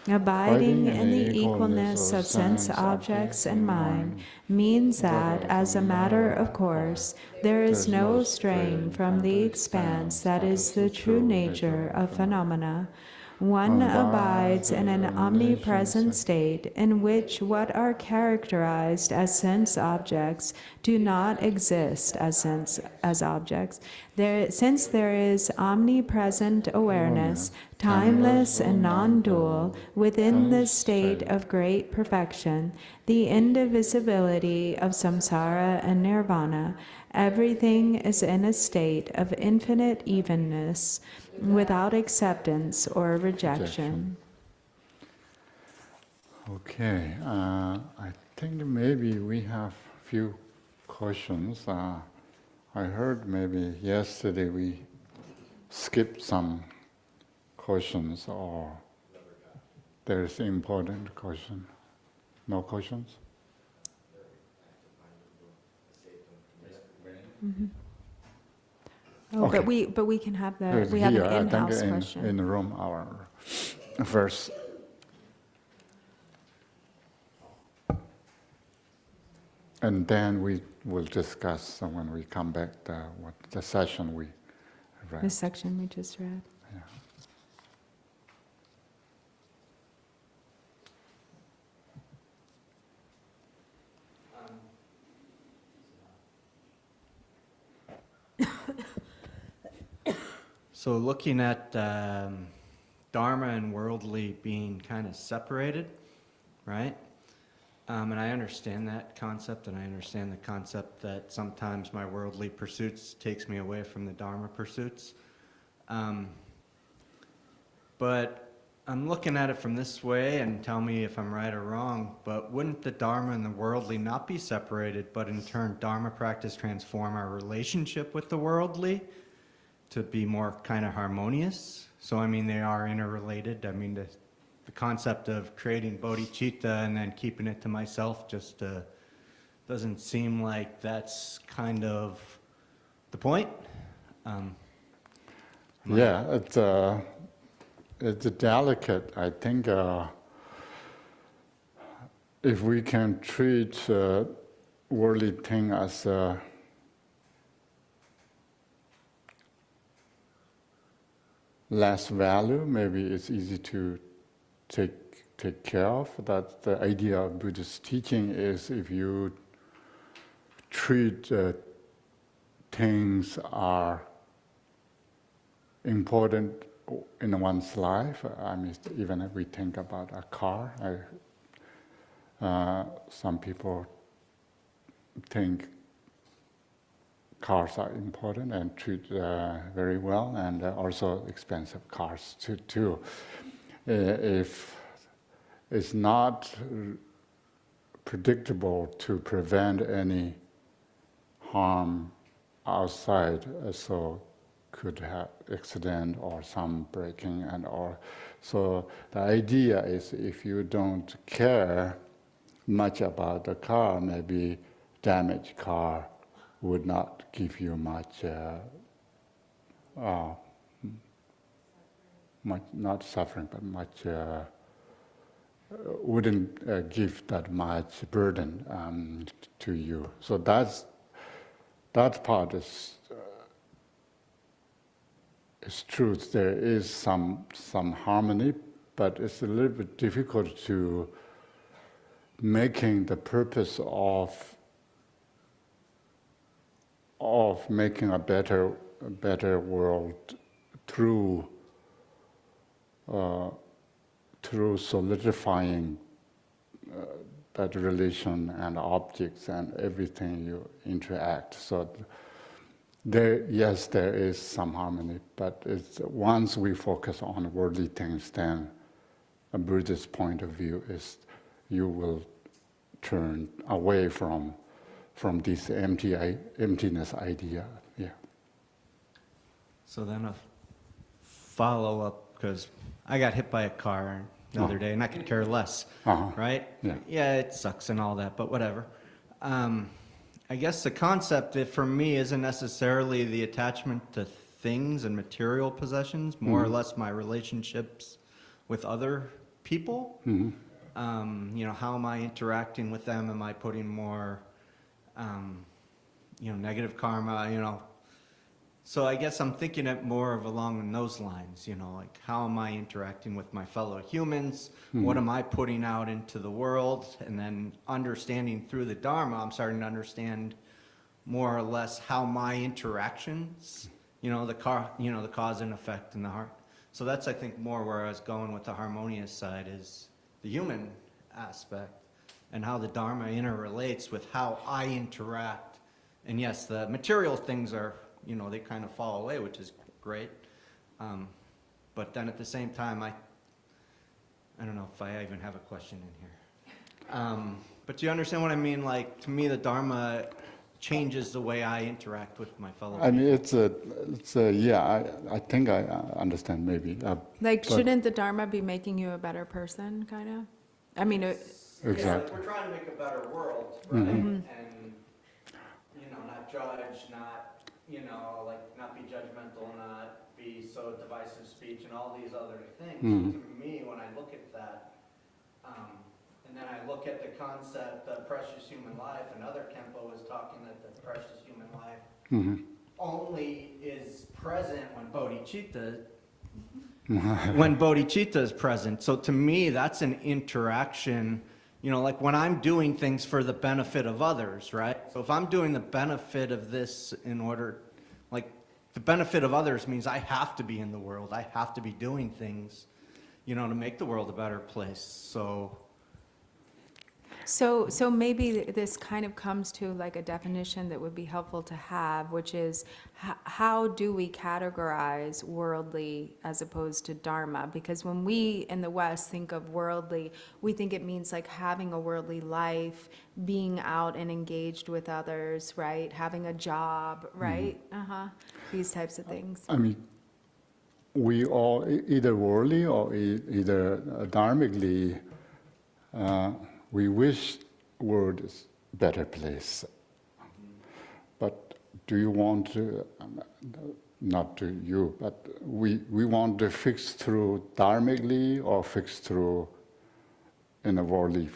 Abiding in the equalness of sense objects and mind means that, as a matter of course, there is no straying from the expanse that is the true nature of phenomena. One abides in an omnipresent state in which what are characterized as sense objects do not exist as objects. Since there is omnipresent awareness, timeless and non-dual, within the state of great perfection, the indivisibility of samsara and nirvana, everything is in a state of infinite evenness, without acceptance or rejection. Okay, I think maybe we have few questions. I heard maybe yesterday we skipped some questions, or there's important question. No questions? Mm-hmm. Oh, Okay. but we can have There's we have here, an in-house I think question. in the room, our verse. And then we will discuss when we come back what the session we read. The section we just read. Yeah. So looking at Dharma and worldly being kind of separated, right? And I understand that concept, and I understand the concept that sometimes my worldly pursuits takes me away from the Dharma pursuits. But I'm looking at it from this way, and tell me if I'm right or wrong, but wouldn't the Dharma and the worldly not be separated, but in turn Dharma practice transform our relationship with the worldly to be more kind of harmonious? So I mean, they are interrelated. I mean, the concept of creating bodhicitta and then keeping it to myself just doesn't seem like that's kind of the point. Yeah, it's delicate. I think if we can treat worldly thing as less value, maybe it's easy to take care of. That the idea of Buddhist teaching is if you treat things are important in one's life. I mean, even if we think about a car, some people think cars are important and treat very well, and also expensive cars too. If it's not predictable to prevent any harm outside, so could have accident or some breaking and or. So the idea is if you don't care much about the car, maybe damaged car would not give you much, not suffering, but much, wouldn't give that much burden to you. So that part is truth. There is some harmony, but it's a little bit difficult to making the purpose of making a better world through solidifying that relation and objects and everything you interact. So there is some harmony, but it's once we focus on worldly things, then a Buddhist point of view is you will turn away from this emptiness idea. Yeah. So then a follow-up, because I got hit by a car the other day, and I could care less, right? Yeah. It sucks and all that, but whatever. I guess the concept for me isn't necessarily the attachment to things and material possessions, more or less my relationships with other people. How am I interacting with them? Am I putting more, negative karma, So I guess I'm thinking it more of along those lines, like how am I interacting with my fellow humans? What am I putting out into the world? And then understanding through the Dharma, I'm starting to understand more or less how my interactions, the cause and effect in the heart. So that's, I think, more where I was going with the harmonious side is the human aspect and how the Dharma interrelates with how I interact. And yes, the material things are, they kind of fall away, which is great. But then at the same time, I don't know if I even have a question in here. But do you understand what I mean? Like, to me, the Dharma changes the way I interact with my fellow people. I mean, I think I understand maybe. Like, shouldn't the Dharma be making you a better person, kind of? I mean, Exactly. We're trying to make a better world, right? And, not judge, not be judgmental, not be so divisive speech and all these other things. To me, when I look at that, and then I look at the concept of precious human life, and other Kempo was talking that the precious human life only is present when bodhicitta is present. So to me, that's an interaction, like when I'm doing things for the benefit of others, right? So if I'm doing the benefit of this in order, the benefit of others means I have to be in the world. I have to be doing things, to make the world a better place. So maybe this kind of comes to like a definition that would be helpful to have, which is how do we categorize worldly as opposed to Dharma? Because when we in the West think of worldly, we think it means like having a worldly life, being out and engaged with others, right? Having a job, right? These types of things. I mean, we all, either worldly or either dharmically, we wish world is a better place. But do you want to, not to you, but we want to fix through dharmically or fix through in a worldly?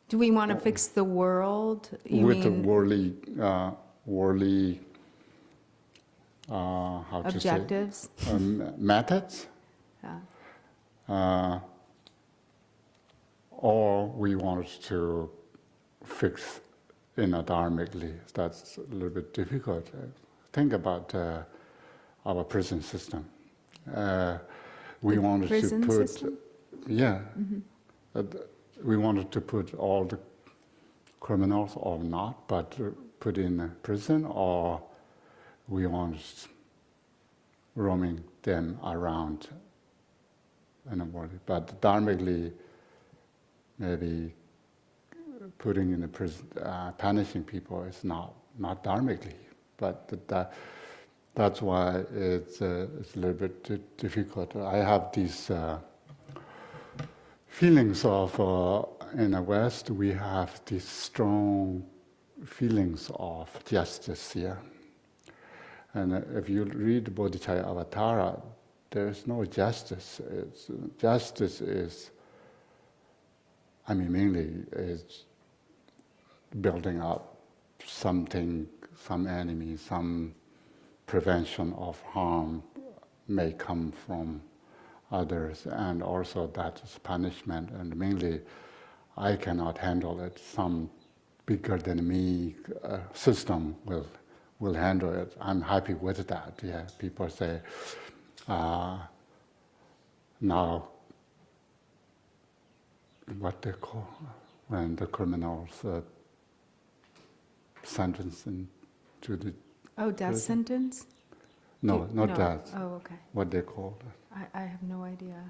Do we want to fix the world? With the worldly, how objectives? to say, methods? Yeah. Or we want to fix in a dharmically. That's a little bit difficult. Think about our prison system. We wanted prison to put, system? we wanted to put all the criminals or not, but put in prison, or we want roaming them around in the world. But dharmically, maybe putting in the prison, punishing people is not dharmically. But that's why it's a little bit difficult. I have these feelings of, in the West, we have these strong feelings of justice here. And if you read Bodhicitta-avatara, there's no justice. Justice is, mainly is building up something, some enemy, some prevention of harm may come from others, and also that is punishment, and mainly I cannot handle it. Some bigger than me system will handle it. I'm happy with that. Yeah, people say now what they call when the criminals sentenced to the Death prison. sentence? No, not No. that. Oh, okay. What they call it. I have no idea.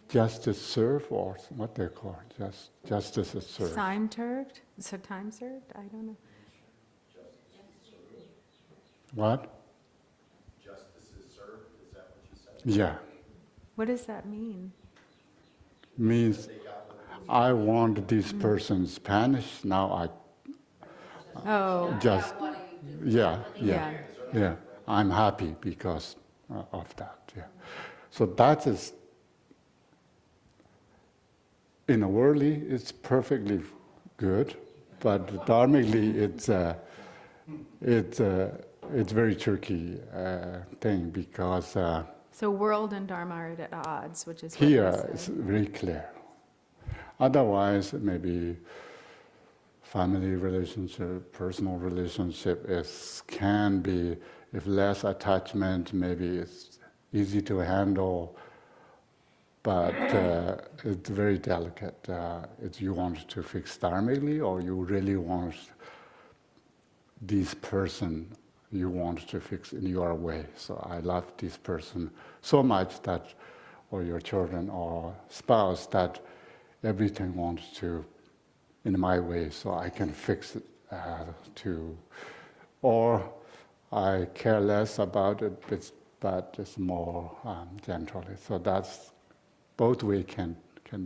Justice served, or what they call it. Justice is served. Time served? So time served? I don't know. What? Justice is served, is that what you said? Yeah. What does that mean? Means I want these persons punished. Now I Oh, just, yeah. yeah. I'm happy because of that. Yeah. So that is, in a worldly, it's perfectly good, but dharmically, it's very tricky thing, because So world and Dharma are at odds, which is what here you it's said. very clear. Otherwise, maybe family relationship, personal relationship can be, if less attachment, maybe it's easy to handle, but it's very delicate. It's you want to fix dharmically, or you really want this person you want to fix in your way. So I love this person so much that, or your children or spouse, that everything wants to in my way, so I can fix it or I care less about it, but it's more gently. So that's both way can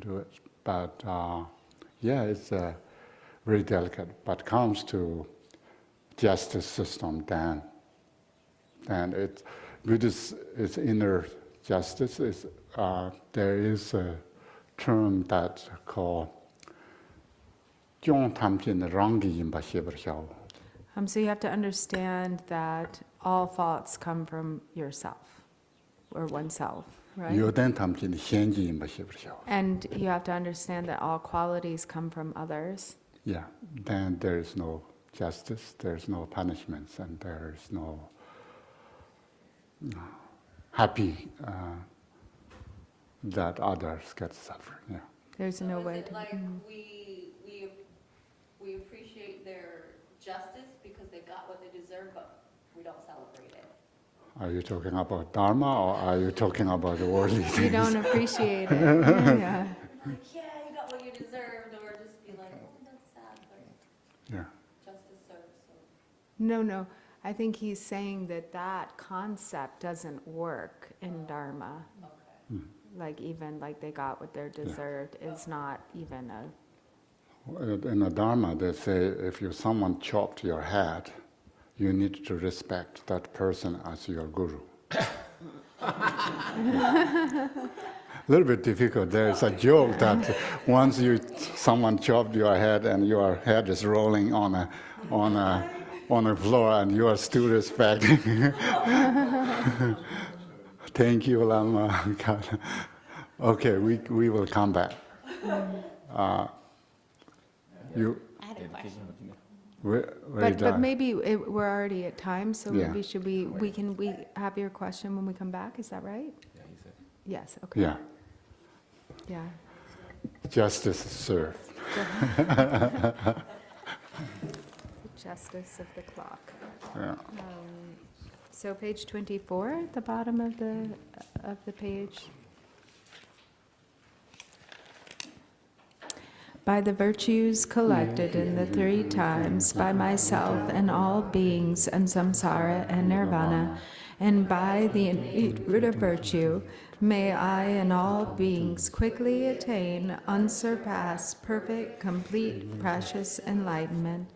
do it. But yeah, it's very delicate. But comes to justice system, then it's Buddhist is inner justice. Is there is a term that called So you have to understand that all thoughts come from yourself, or oneself, right? And you have to understand that all qualities come from others. Yeah, then there is no justice, there's no punishments, and there is no happy that others get suffering. Yeah. There's no So way is it to. like we appreciate their justice because they got what they deserve, but we don't celebrate it? Are you talking about Dharma, or are you talking about the worldly things? You don't appreciate it. Yeah. Like, yeah, you got what you deserved, or just be like, oh, that's sad, but Yeah. justice served, so. No. I think he's saying that concept doesn't work in Dharma. Okay. Like even like they got what they're deserved is not even a. In the Dharma, they say if someone chopped your head, you need to respect that person as your guru. A little bit difficult. There's a joke that once someone chopped your head and your head is rolling on a floor and you are still respecting. Thank you, Lama. Okay, we will come back. You. I had a question. We're But done. maybe we're already at time, so Yeah. maybe should we have your question when we come back? Is that right? Yeah, he said. Yes. Okay. Yeah, Yeah. justice is served. Justice of the clock. Yeah. So page 24, at the bottom of the page. By the virtues collected in the 3 times, by myself and all beings and samsara and nirvana, and by the innate root of virtue, may I and all beings quickly attain unsurpassed, perfect, complete, precious enlightenment.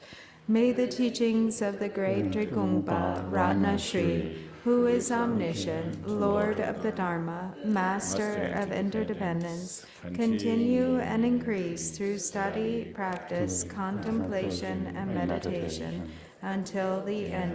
May the teachings of the great Trikungpa Ratna Shri, who is omniscient, Lord of the Dharma, Master of interdependence, continue and increase through study, practice, contemplation, and meditation until the end